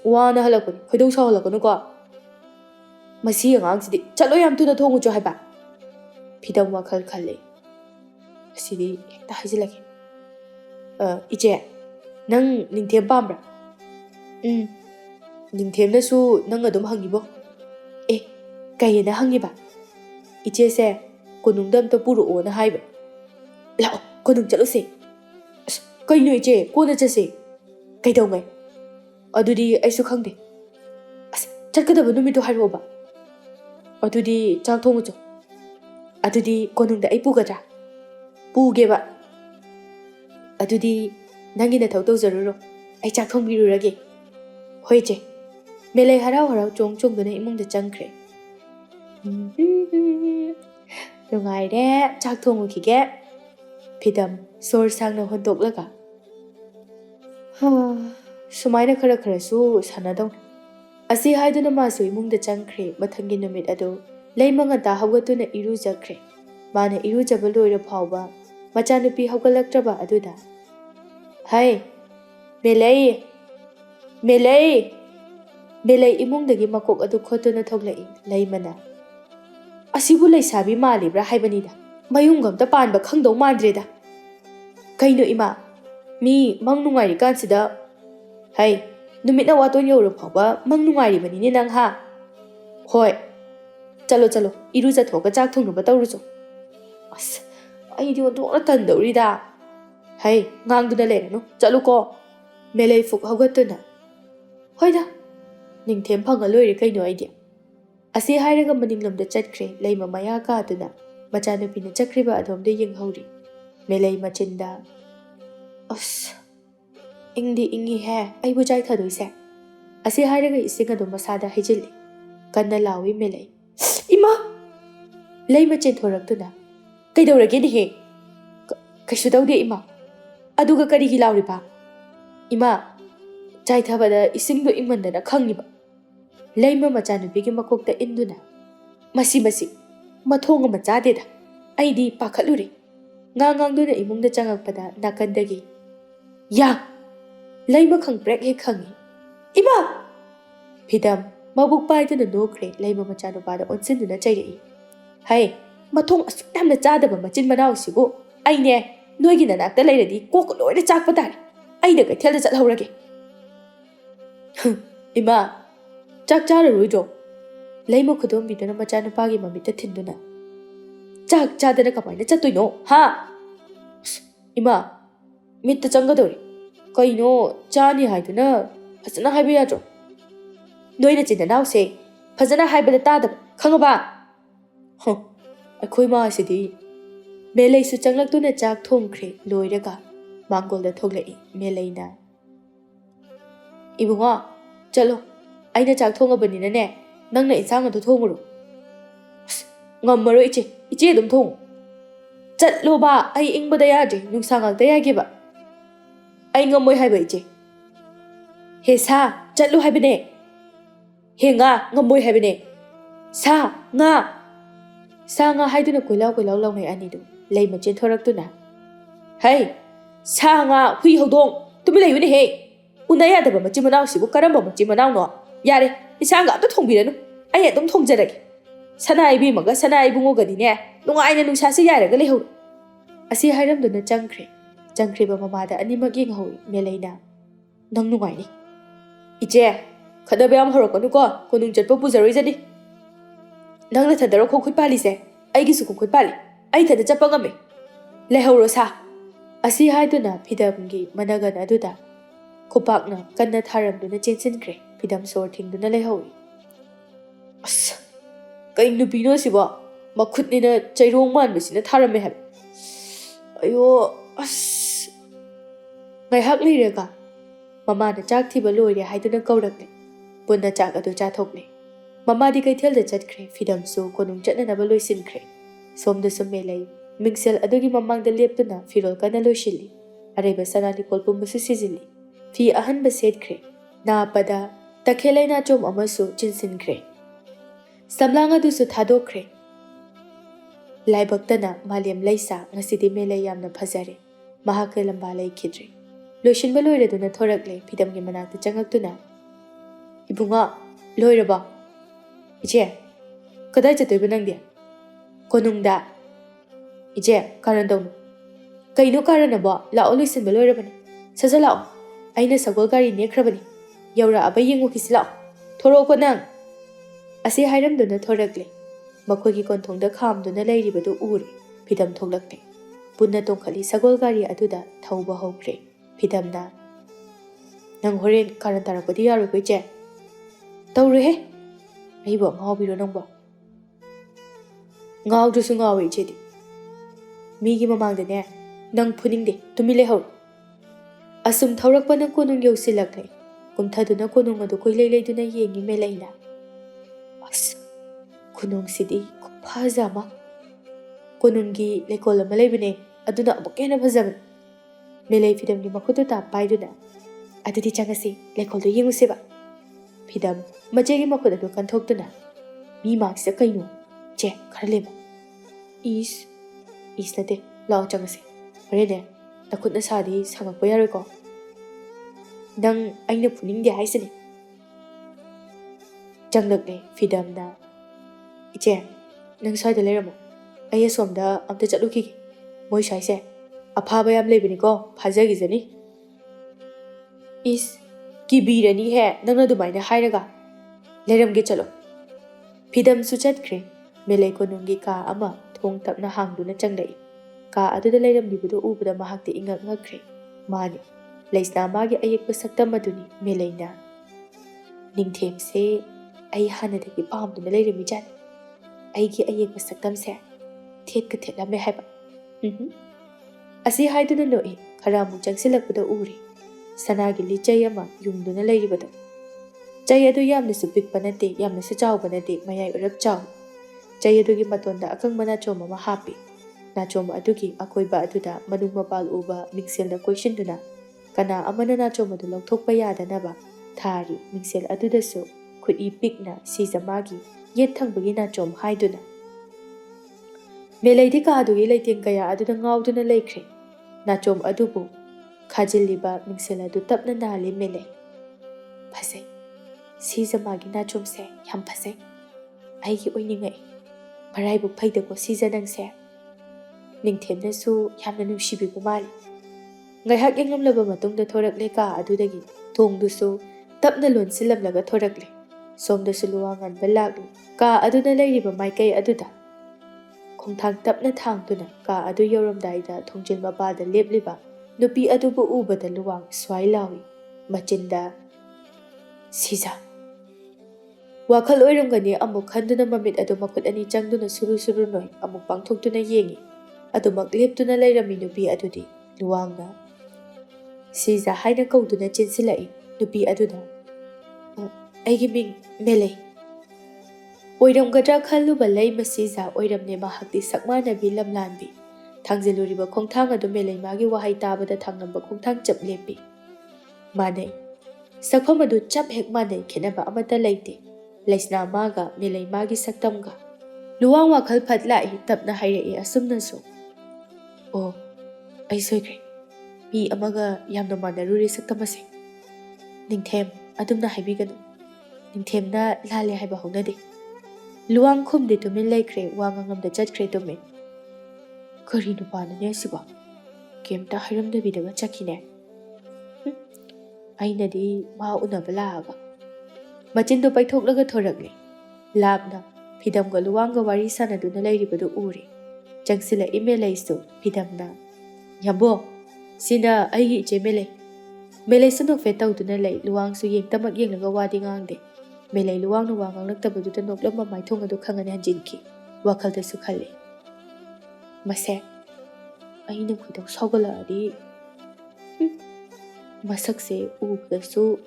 Wana halakuni. Hoidong sa halakunu ko. Masi angangsidi. Chalo yam tuna thongu cho haiba. Fidam wakhal khalle. Asidi hekta haizilaki. Iche. Nang ningthem pambra? Ningthem na su nang adum hangibo. Kayena hangiba. Iche se konungdam ta puro ona haiba. Lao, konung chalo se. Kaino iche, kona chase. Kaidau ngai. Adudi aisu khangde. Chatkadaba numitu hairoba. Adudi chak thongu cho. Adudi konungda ai pugadra. Pugeba. Adudi nangina thau tawjaruro. Ai chak thongbirurage. Hoy che. Melai harau chong duna imungda changkre. Nungaire chak thongu khige. Fidam sor sangna hondoklaga. Sumaina khara su sanadong. Asi haiduna masu imungda changkre mathangi numit ado leima ngata hawgatuna irujakre. Mana irujaba loira phawba machanupi hawgalaktraba aduda. Hai, Melai imungdagi makok adu khotuna thoglai leimana. Asibu leisabi malibra haibanida. Mayunggamta panba khangdau mandreda. Kaino ima, mi mang nungairi kansida. Hai, numitna waton yoro phawba mang nungairi banini nang ha. Hoi, chalo, iruja thoga chak thongnuba tawrucho. Aidi ontona tandawrida. Hai, ngangduna leranu, chalo ko. Melai fuk hawgatuna. Hoida, ningthem phanga loire kaino idea. Asi hairaga maninglamda chatkre leima maya ka aduna. Machanupina chakriba adhomda yenghori. Melai machinda. Ingdi ingi he, aibu jai thadoise. Asi hairaga ising adu masada hijili. Kanna lawi Melai. Ima! Leima chen thoraktuna. Kaidawrage ni he? Kaishu dawde ima. Aduga karigi lawriba. Ima, jai thabada isingdo ingmandana khangiba. Leima machanupigi makokta induna. Masi. Mathonga machadeda. Aidi pakhaluri. Ngangang imungda changakpada nakandagi. Ya! Leima khang brek he khangi. Ima! Fidam mabuk paiduna nokre leima machanupada onsinduna chairei. Hai, mathong asuktamna chadaba machin manau sibu. Aine, noigi nanakta leiradi kok loira chakpa tare. Aina kaithelda chathaurage. Ima, chak chararoidro. Leima khudombiduna machanupagi mamita thinduna. Chak chadana kamaina chatoino, ha? Ima, mitta changadori. Kaino chani haiduna phasana haiba yadro. Noina chinanaw se phasana haibada tadaba khangaba. Akhoi ma asidi Melai su changlaktuna chak thongkre loiraga mangolda thoglai Melaina. Ibunga, chalo. Aina chak thongabani nangna insang adu thonguru. Ngamaro iche dum thong. Chatlo ba ai ingbada yade nungsang alta yagiba. Ai ngamoy haiba iche. He sa chatlo haibane. He nga ngamoy haibane. Sa nga haiduna koilaw law ngai ani du. Leima chen thoraktuna. Hey, sa nga hui hodong. Tumi layune he. Unaya daba machi manaw sibu karamba machi manaw no. Yare, isanga amta thongbiranu. Ai adum thongjarage. Sanai bi maga sanai bungo gadi ne. Nungaina nungsa se yare ga lehur. Asi hairamduna changkhre ba mamada animak yeng hoi melaina. Nang nungai ni. Iche, khadaba yam horokanu ko konung chatpa pujaroi jani. Nang na thadaro khongkhut pali se. Ai gi su khongkhut pali. Ai thada chapa ngame. Lehuro sa. Asi haiduna phidamgi managan aduda. Khupakna kanna tharamduna chensinkhre. Phidam sor thingduna lehoi. Asa. Kain nupino siba. Makhutnina chairong manbasina tharame hab. Ayo, as. Ngaihak leirega. Mamana chak thiba loire haiduna kaurakne. Punna chak adu chathokne. Mamadi kaithelda chatkre. Phidam so konung chatnanaba loisinkhre. Somda sumelai. Mingsel adugi mamangda leptuna firol kana loishili. Areba sanani kolpumbasu sizili. Fi ahanba setkre. Na pada takhelai na chom amasu chinsinkre. Samlanga dusu thadokre. Laibaktana Maliam Laisa ngasidi melai yamna phajare. Mahaka lamba lai khidre. Loishinba loiraduna thorakle phidamgi manakta changaktuna. Ibunga loiraba. Iche, kadai chatoiba nangdi? Konungda. Iche, karan dawnu. Kaino karanaba lao loisinba loirabani. Saja lao. Aina sagol gari nekrabani. Yaura aba yengu kisi lao. Thoroko nang. Asi hairamduna thorakle. Makhoi konthongda khamduna leiribadu uri. Phidam thoklakte. Punna tongkhali sagol gari aduda thauba hokre. Phidamna. Nang horen karan tarakpadi yaroi ko iche. Tawre he. Aibo ngawbiro nangbo. Ngawdusu ngawi iche di. Migi mamangda ne. Nang puningde. Tumi lehor. Asum thaurakpa na konung yausilakle. Kumthaduna konung adu koi leiduna yengi melaina. As. Konung sidi kupazama. Konunggi lekola malaybine. Aduna abukena bhazaban. Melay phidamgi makhudu ta paiduna. Adudi changasi lekoldo yengu seba. Phidam majegi makhudu adu kanthokduna. Mi maksida kaino. Che kharlema. Is nate lao changasi. Parene nakhudna sadi sangakpa yaroi ko. Nang aina puningde haisani. Changlakne phidamna. Iche, nang soida leiramo. Ai asomda amta chatlukigi. Moi saise. Aphaba yam leibini ko phajagizani. Is kibirani he nangna dumaina hairaga. Leiramge chalo. Phidam su chatkre. Melai konunggi ka ama thong tapna hangduna changlai. Ka aduda leiramlibadu ubada mahakti ingak ngakre. Mani. Leisnamagi ayekpa saktam aduni melaina. Ningthem se ai hanadagi pamduna leirami jani. Aigi ayekpa saktam se thet ka thelame haiba. Asi haiduna loi kharamu changsilakpada uri. Sanagi lichai ama yungduna leiribada. Chai adu yamna su pikpa nate yamna su chawba nate mayai urap chaw. Chai adugi matonda akangma nachoma ma hapi. Nachoma adugi akoiba aduda manung mapal uba mingselna koishinduna. Kana amana nachoma du longthokpa yadanaba. Thari mingsel aduda su khudi pikna sizamagi yet thangbagi nachom haiduna. Melaidi ka adugi leiteng kaya aduda ngawduna leikre. Nachom adubu khajiliba mingsel adu tapna nali melai. Phasai. Sizamagi nachom se yam phasai. Aigi oiningai. Maraibu phaidako sizanang se. Ningthemna su yamna nungsibibu mali. Ngaihak yengamlaba matungda thorakle ka adudagi thongdusu tapna lonsilamlaga thorakle. Somdasu luwangan balagli ka aduna leiriba maikai aduda. Khongthang tapna thangduna ka adu yoramdaida thongjil mabada lepliba nupi adubu ubada luwang swai lawi machinda siza. Wakhal oiramgani amuk khanduna mamit adu makut ani changduna suru noi amuk pangthokduna yengi. Adumak leptuna leirami nupi adudi luwangna. Siza haina kauduna chinsilai Nupi aduna aigi ming Melay oiramgadra khalluba Leima Shija oiramne mahakti sakmanabi lamlanbi thangjeluriba khongthang adu Melay magi wahai tabada thangnamba khongthang chap lepi manai sakpham adu chap hek manai khenaba amata leite Leisna maga Melay magi saktamga luwang wakhal phatlai tapna hairei asumnasu o ai soikre mi amaga yamna manaruri saktamase ningthem adumna haibiganu ningthemna lale haiba honade luwang khumde tumin laikre wangangamda chatkre tumin kari nupana ne siba kemta hairamda bidaga chakine ainadi ma unaba laaga machindo paithoklaga thorakle labna phidamga luwanga wari sanaduna lairibadu uri changsila imelaisu phidamna yambo sina aigi iche Melay sunok fe tawduna lay luwang su yengtamak yenglaga wadi ngangde Melay luwang na wangang nagtabaduta noklama maithong adu khangane hanjinki wakhalda su khalle mase aina khudang sawgala adi masakse ubda su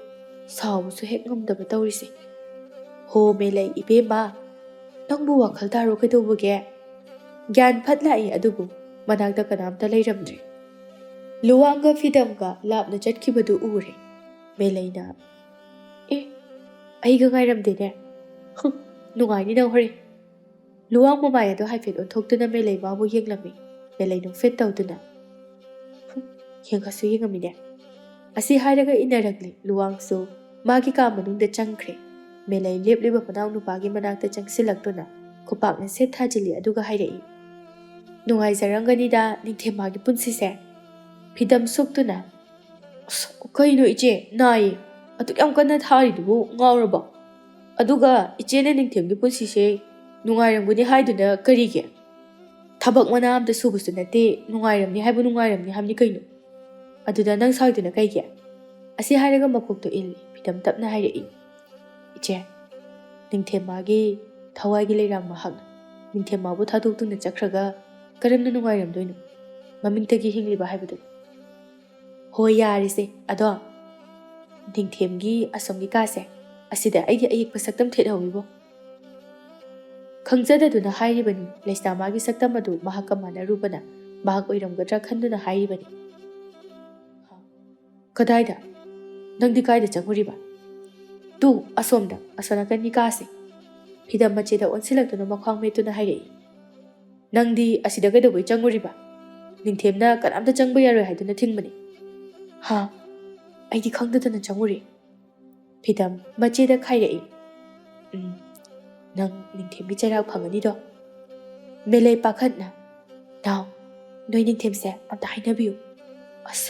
saw su hek ngamdaba tawrise ho Melay ibema nangbu wakhal daro kaidobage gyan phatlai adubu manakta kanamta leiramdre luwanga phidamga lapna chatkibadu ure Melayna aiga ngairamdene nungaini nang hore luwang mamaya do haifet onthoktuna Melay mabu yenglami Melay nung fet tawduna yengasu yengamine asi hairaga inarakli luwang su magi ka manungda changkhre Melay lepliba panaw nupagi manakta changsilaktuna khupakna set thajili aduga hairei nungai zarangani da ningthemagi punsise phidam suktuna kaino iche nai atuk yam kana thari dubu ngawraba aduga iche ne ningthemgi punsise nungairamguni haiduna karige thabak mana amta subusu nate nungairamni habni kaino aduda nang saiduna kaige asi hairaga makokto illi phidam tapna hairei iche ningthemagi thawai leiram mahak ningthemabu thadoktuna chakhraga karamna nungairamdoino mamingtagi hingliba haibadu hoi yarise ado ningthemgi asomgi kase asida aigi ayik pasaktam thedhawibo khangjadaduna hairibani Leisna magi saktam adu mahakka manarubana mahak oiramgadra khanduna hairibani kadaida nangdi kaida changuriba tu asomda asonakani kase phidam macheda onsilaktuna makhwang metuna hairei nangdi asida gadoboi changuriba ningthemna kanamta changba yaroi haiduna thingmani ha aidi khangdadana changuri phidam macheda khairei nang ningthemgi chairau phangani do Melay pakhatna naw noi ningthemse amta hainabiu as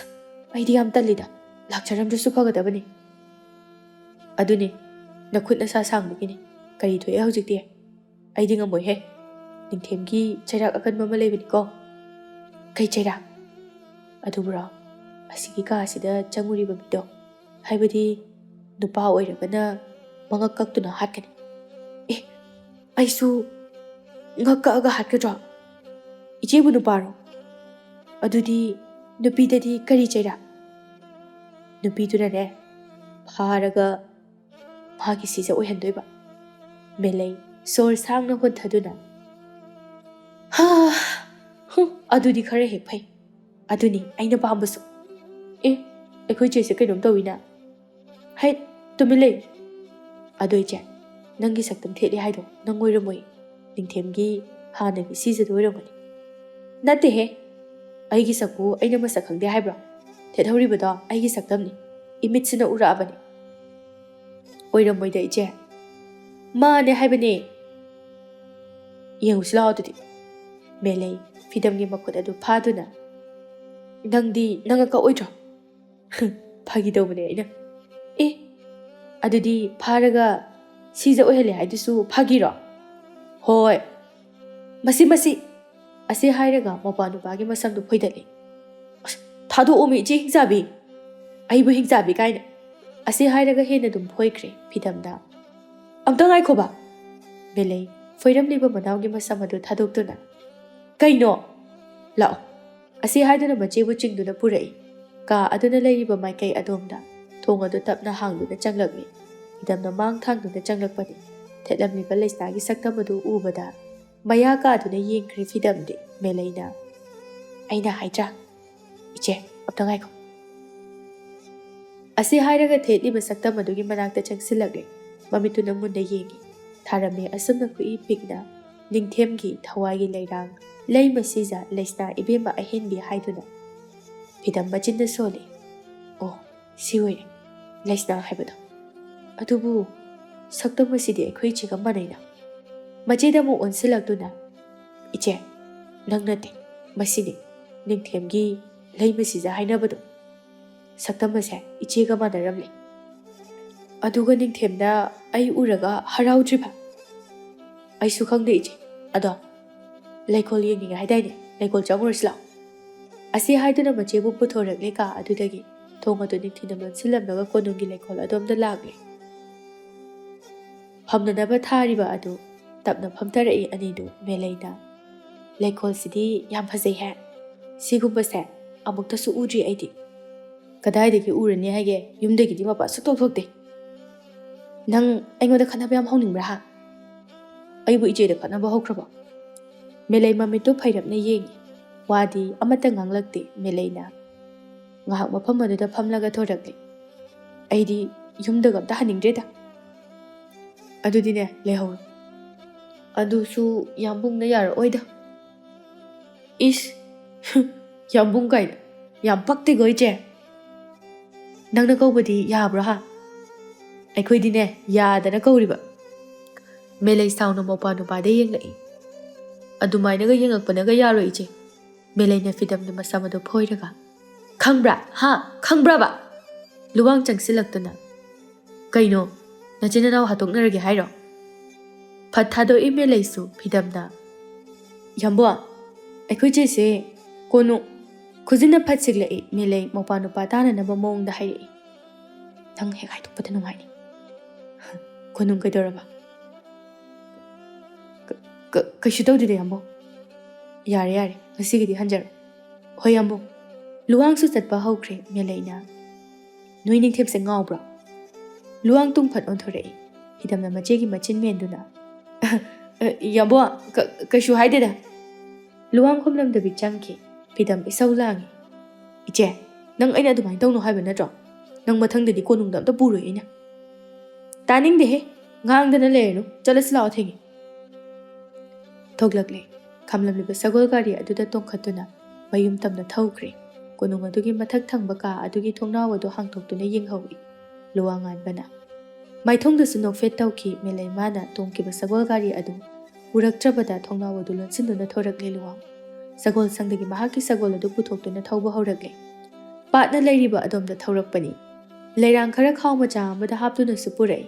aidi am talida lakcharamdu su phagadabani aduni nakhutna sa sangbagini kari thoe hojikti aidi ngamoi he ningthemgi chairak akanma ma leibani ko kai chairak adubra asigi ka asida changuriba bido haibadi nupa oiragana mangak kaktuna hatkani aisu ngakka aga hatkadra ichebu nuparo adudi nupidadi kari chairak nupiduna ne pharaga magi sija oihandoiba Melay sor sangna honthaduna ha adudi khare hek phai aduni aina pambasu ekhoi chese kainom tawina hai tumilei adoiche nangi saktam theli haido nangoiramoi ningthemgi hanagi sija doiramani nate he aigi sakku aina masak khangde haibra thethoribada aigi saktamni imitsina uraabani oiramoi da iche mane haibane yengusla adudi Melay phidamgi makhut adu phaduna nangdi nangaka oitra phagi dawbane aina adudi pharaga sija ohele haidusu phagiro hoi masi asi hairaga mapanu bagi masamdu phoidali thado omi je hingjabi aibu hingjabi kaina asi hairaga hena dum phoikre phidamda amta ngai khoba Melay foiram liba manawgi masamadu thadoktuna kaino lao asi haiduna machebu chingduna purai ka aduna leiriba maikai adomda Thong adu tapna hangduna changlakli. Fidamna mang thangduna changlakpani. Thetlamliba Leisnagi saktam adu ubada. Maya kaaduna yengkhre fidamdi Melaina. Aina haidra. Iche, apna ngaiko. Asi hairaga thetliba saktam adugi manakta changsilakli. Mamituna munda yengi. Tharame asumna kui pikna. Ningthemgi thawagi leirang. Leima Shija Leisna ibema ahenbi haiduna. Fidam machinda soli. Oh, siwe. Leisna haibado. Adubu. Saktam masidi akhoi chiga manaina. Majida mu onsilakduna. Iche. Nangnate. Masini. Ningthemgi Leima Shija hainabado. Saktam mase ichega manaramli. Aduga ningthemna ai uraga haraudriba. Ai sukhangde iche. Ado. Laikol yengi haidaine. Laikol changurasla. Asi haiduna machebu puthorakle ka adudagi. Thong adu ningthina lonsilamnaga konungi laikol adomda lagli. Phamnanaba thariba adu. Tapna phamtarai anidu Melaina. Laikol sidi yam phajai hai. Sigumba se amukta su udri aidi. Kadaidagi urani haige yumdagi di mapa sutok thokte. Nang aingoda khanaba yam hauningbra ha. Aibu ijeda khanaba hokraba. Melai mamitu phairapna yengi. Wadi amata nganglakte Melaina. Ngahak mafam aduda phamlaga thorakli. Aidi yumdaga amta haningdreda. Adudine lehau. Adusu yambungna yara oida. Is yambung kaida. Yam pakte goiche. Nangna kaubadi yabra ha. Aikhoidine yadana kauriba. Melai sauna mopa nupade yenglai. Adumainaga yengakpanaga yaro iche. Melaina fidamna masamado phoiraga. Khangbra ha khangbra ba. Luwang changsilaktuna. Kaino nachinanaw hatoknarage hairo. Phathado Melai su fidamna. Yambo aikhoije se kono khujina phatsigla Melai mopa nupa tana naba mongda hairi. Nang he haitokpata nungaini. Konung kaidoraba. Kaishu tawdide yambo. Yare ngasigidi hanjaro. Hoi yambo. Luwang su chatpa haukhre Melaina. Nui ningthemse ngawbra. Luwang tungphat onthorei. Fidamna machegi machin menduna. Yambo kaishu haideda. Luwang khomlamdabi changki. Fidam isau langi. Iche, nang aina adumai tawno haiba natro. Nang mathangdadi konungda amta puroi aina. Taningde he. Ngangdana lernu. Chalasilao thengi. Thoglakle. Khamlamliba sagol gari aduda tongkhatuna. Mayum tamna thawkre. Konung adugi mathak thangba ka adugi thongnaw adu hangthoktuna yenghawi. Luwangan bana. Maithongdasu nokfet tawki Melai mana tongkiba sagol gari adu. Uraktrabada thongnaw adu lonsinduna thorakle luwang. Sagol sangdagi mahaki sagol adu puthoktuna thawba haurakle. Patna leiriba adomda thawrakpani. Leirang khara khaw macha amada haptuna supurai.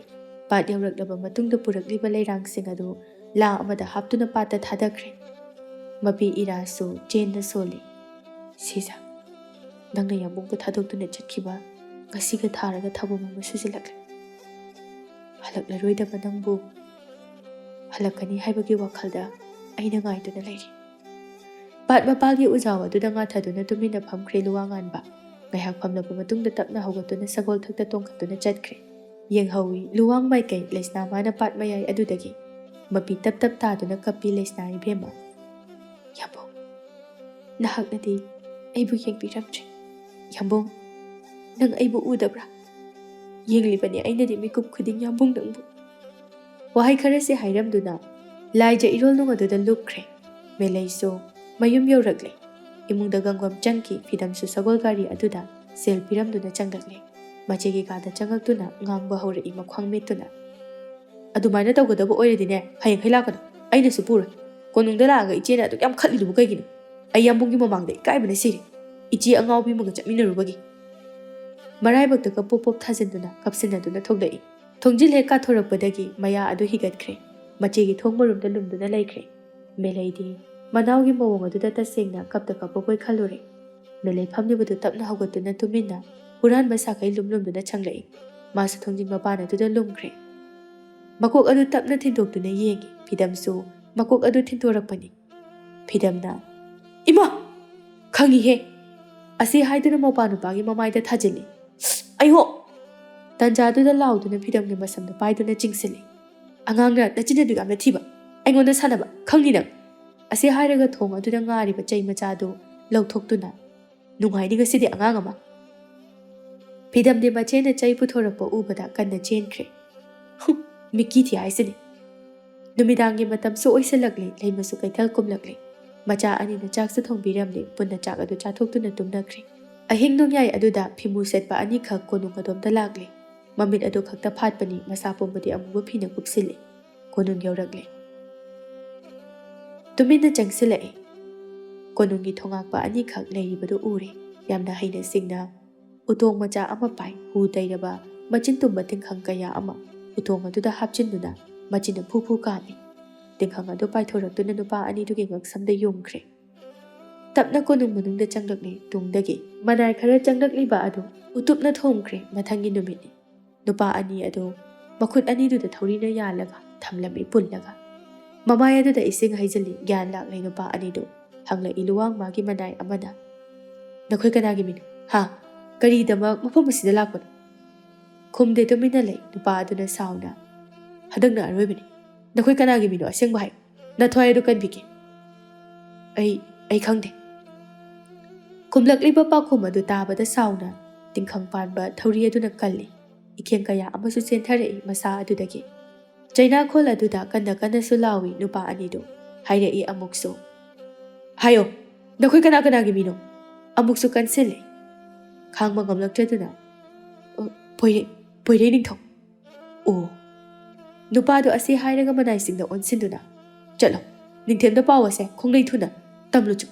Pat yawraklaba matungda purakliba leirang sing adu la amada haptuna pata thadakre. Mapi irasu jenda soli. Shija. Nangna yambungka thadokduna chatkiba. Ngasiga tharaga thabumama sujilakle. Halaklaroi nangbu. Halakani haibagi wakhalda aina ngaiduna leiri. Pat mapagi uzawa duda nga thaduna tumina phamkre luwangan ba. Ngayhak phamlaba matungda tapna haugatuna sagol thakta tongkhatuna chatkre. Yenghawi luwang maikai Leisna mana pat mayai adudagi. Mapi tap taduna kapi Leisna ibema. Yambo. Nahaknadi aibu yengbiramtre. Yambong. Nang aibu udabra. Yenglibani ainadi mikup khuding yambong nangbu. Wahai kharase hairamduna. Laija irol nungaduda lukre. Melai so mayum yawrakle. Imungda gangwam changki fidamsu sagol gari aduda sel piramduna changlakle. Machegi kada changaktuna ngangba haurai makhwang metuna. Adumaina tawgadaba oiradine hayeng khailakano. Aina supura. Konungda laaga ichena aduk yam khatlidubu kaigino. Ai yambunggi mamangda ikaibana siri. Ichi angawbi maga chapminarubagi. Maraibakta ka pop thajinduna kapsinaduna thoglai. Thongjil he ka thorakpadagi maya adu higatkre. Machegi thongmarumda lumduna laikre. Melaidi Manaugi mawong aduda tasengna kapta kapapoi khalure. Melai phamlibadu tapna haugatuna tumina. Huran masakai lumlumduna changlai. Masa thongjin mapana aduda lumkre. Makok adu tapna thindokduna yengi. Fidamsu makok adu thintorakpani. Fidamna. Ima! Khangi he! Asi haiduna mawpa nupagi mamaida thajili. Aiho! ꯇꯥꯟꯖꯥꯗꯨꯗ ꯂꯥꯎꯗꯨꯅ ꯐꯤꯗꯝꯒꯤ ꯃꯁꯝꯗ ꯄꯥꯏꯗꯨꯅ ꯆꯤꯡꯁꯤꯜꯂꯤ꯫ "ꯑꯉꯥꯡꯅ ꯅꯆꯤꯟ ꯑꯗꯨ ꯌꯥꯝꯅ ꯊꯤꯕ, ꯑꯩꯉꯣꯟꯗ ꯁꯥꯟꯅꯕ ꯈꯪꯅꯤ ꯅꯪ!" ꯑꯁꯤ ꯍꯥꯏꯔꯒ ꯊꯣꯡ ꯑꯗꯨꯗ ꯉꯥꯔꯤꯕ ꯆꯩ ꯃꯆꯥꯗꯨ ꯂꯧꯊꯣꯛꯇꯨꯅ, "ꯅꯨꯡꯉꯥꯏꯅꯤ ꯉꯁꯤꯗꯤ ꯑꯉꯥꯡ ꯑꯃ!" ꯐꯤꯗꯝꯗꯤ ꯃꯆꯦꯅ ꯆꯩ ꯄꯨꯊꯣꯔꯛꯄ ꯎꯕꯗ ꯀꯟꯅ ꯆꯦꯟꯈ꯭ꯔꯦ꯫ ꯃꯤꯀꯤ ꯊꯤ ꯍꯥꯏꯁꯤꯅꯤ꯫ ꯅꯨꯃꯤꯗꯥꯡꯒꯤ ꯃꯇꯝꯁꯨ ꯑꯣꯏꯁꯜꯂꯛꯂꯤ, ꯂꯩꯃꯁꯨ ꯀꯩꯊꯦꯜ ꯀꯨꯝꯂꯛꯂꯤ꯫ ꯃꯆꯥ ꯑꯅꯤꯅ ꯆꯥꯛꯁꯨ ꯊꯣꯡꯕꯤꯔꯝꯂꯤ, ꯄꯨꯟꯅ ꯆꯥꯛ ꯑꯗꯨ ꯆꯥꯊꯣꯛꯇꯨꯅ ꯇꯨꯝꯅꯈ꯭ꯔꯦ꯫ ꯑꯍꯤꯡ ꯅꯣꯡꯌꯥꯏ ꯑꯗꯨꯗ ꯐꯤꯃꯨ ꯁꯦꯠꯄ ꯑꯅꯤꯈꯛ ꯀꯣꯅꯨꯡ ꯑꯗꯣꯝꯗ ꯂꯥꯛꯂꯤ꯫ ꯃꯃꯤꯠ ꯑꯗꯨ ꯈꯛꯇ ꯐꯥꯠꯄꯅꯤ, ꯃꯁꯥ ꯄꯨꯝꯕꯗꯤ ꯑꯃꯨꯕ ꯐꯤꯅ ꯀꯨꯞꯁꯤꯜꯂꯤ꯫ ꯀꯣꯅꯨꯡ ꯌꯧꯔꯛꯂꯤ꯫ ꯇꯨꯃꯤꯟꯅ ꯆꯪꯁꯤꯜꯂꯛꯏ꯫ ꯀꯣꯅꯨꯡꯒꯤ ꯊꯣꯉꯥꯛꯄ ꯑꯅꯤꯈꯛ ꯂꯩꯔꯤꯕꯗꯨ ꯎꯔꯦ꯫ ꯌꯥꯝꯅ ꯍꯩꯅ ꯁꯤꯡꯅ ꯎꯇꯣꯡ ꯃꯆꯥ ꯑꯃ ꯄꯥꯏ, ꯍꯨ ꯇꯩꯔꯕ ꯃꯆꯤꯟ ꯇꯨꯝꯕ ꯇꯤꯡꯈꯪ ꯀꯌꯥ ꯑꯃ ꯎꯇꯣꯡ ꯑꯗꯨꯗ ꯍꯥꯞꯆꯤꯟꯗꯨꯅ ꯃꯆꯤꯟꯅ ꯐꯨ ꯐꯨ ꯀꯥꯝꯃꯤ꯫ ꯇꯤꯡꯈꯪ ꯑꯗꯨ ꯄꯥꯏꯊꯣꯔꯛꯇꯨꯅ ꯅꯨꯄꯥ ꯑꯅꯤꯗꯨꯒꯤ ꯉꯛꯁꯝꯗ ꯌꯨꯡꯈ꯭ꯔꯦ꯫ ꯇꯞꯅ ꯀꯣꯅꯨꯡ ꯃꯅꯨꯡꯗ ꯆꯪꯂꯛꯂꯤ꯫ ꯇꯨꯡꯗꯒꯤ ꯃꯅꯥꯏ ꯈꯔ ꯆꯪꯂꯛꯂꯤꯕ ꯑꯗꯨ ꯎꯇꯨꯞꯅ ꯊꯣꯝꯈ꯭ꯔꯦ꯫ ꯃꯊꯪꯒꯤ ꯅꯨꯃꯤꯠꯅꯤ꯫ ꯅꯨꯄꯥ ꯑꯅꯤ ꯑꯗꯨ ꯃꯈꯨꯠ ꯑꯅꯤꯗꯨꯗ ꯊꯧꯔꯤꯅ ꯌꯥꯜꯂꯒ ꯊꯝꯂꯝꯃꯤ ꯄꯨꯜꯂꯒ꯫ ꯃꯃꯥꯏ ꯑꯗꯨꯗ ꯏꯁꯤꯡ ꯍꯩꯖꯤꯜꯂꯤ꯫ ꯒ꯭ꯌꯥꯟ ꯂꯥꯛꯂꯤ ꯅꯨꯄꯥ ꯑꯅꯤꯗꯨ꯫ ꯍꯪꯂꯛꯏ ꯂꯨꯋꯥꯡꯃꯥꯒꯤ ꯃꯅꯥꯏ ꯑꯃꯅ, "ꯅꯈꯣꯏ ꯀꯅꯥꯒꯤ ꯃꯤꯅꯣ? ꯍꯥ? ꯀꯔꯤꯗꯃꯛ ꯃꯐꯝ ꯑꯁꯤꯗ ꯂꯥꯛꯄꯅꯣ?" ꯈꯨꯝꯗꯦ, ꯇꯨꯃꯤꯟꯅ ꯂꯩ꯫ ꯅꯨꯄꯥ ꯑꯗꯨꯅ ꯁꯥꯎꯅ, "ꯍꯟꯗꯛꯅ ꯑꯔꯣꯏꯕꯅꯤ꯫ ꯅꯈꯣꯏ ꯀꯅꯥꯒꯤ ꯃꯤꯅꯣ ꯑꯁꯦꯡꯕ ꯍꯥꯏꯌꯨ, ꯅꯊ꯭ꯋꯥꯏ ꯑꯗꯨ ꯀꯟꯕꯤꯒꯦ." ꯑꯩ ꯈꯪꯗꯦ." ꯈꯨꯝꯂꯛꯂꯤꯕ ꯄꯥꯎꯈꯨꯝ ꯑꯗꯨ ꯇꯥꯕꯗ ꯁꯥꯎꯅ ꯇꯤꯡꯈꯪ ꯄꯥꯟꯕ ꯊꯧꯔꯤ ꯑꯗꯨꯅ ꯀꯜꯂꯤ꯫ ꯏꯈꯦꯡ ꯀꯌా ꯑꯃꯁꯨ ꯆꯦꯟꯊꯔꯛꯏ ꯃꯁꯥ ꯑꯗꯨꯗꯒꯤ꯫ ꯆꯩꯅꯥꯈꯣꯜ ꯑꯗꯨꯗ ꯀꯟꯅ ꯀꯟꯅꯁꯨ ꯂꯥꯎꯏ ꯅꯨꯄꯥ ꯑꯅꯤꯗꯨ꯫ ꯍꯥꯏꯔꯛꯏ ꯑꯃꯨꯛꯁꯨ, "ꯍꯥꯏꯌꯣ, ꯅꯈꯣꯏ ꯀꯅꯥ ꯀꯅꯥꯒꯤ ꯃꯤꯅꯣ?" ꯑꯃꯨꯛꯁꯨ ꯀꯟꯁꯤꯜꯂꯤ꯫ ꯈꯥꯡꯕ ꯉꯝꯂꯛꯇ꯭ꯔꯗꯨꯅ, "ꯄꯣꯏꯔꯩ ꯅꯤꯡꯊꯧ." "ꯑꯣ." ꯅꯨꯄꯥꯗꯨ ꯑꯁꯤ ꯍꯥꯏꯔꯒ ꯃꯅꯥꯏꯁꯤꯡꯗ ꯑꯣꯟꯁꯤꯟꯗꯨꯅ, "ꯆꯠꯂꯣ, ꯅꯤꯡꯊꯦꯝꯗ ꯄꯥꯎ ꯑꯁꯦ ꯈꯣꯡꯂꯩ ꯊꯨꯅ ꯇꯝꯂꯨꯆꯣ,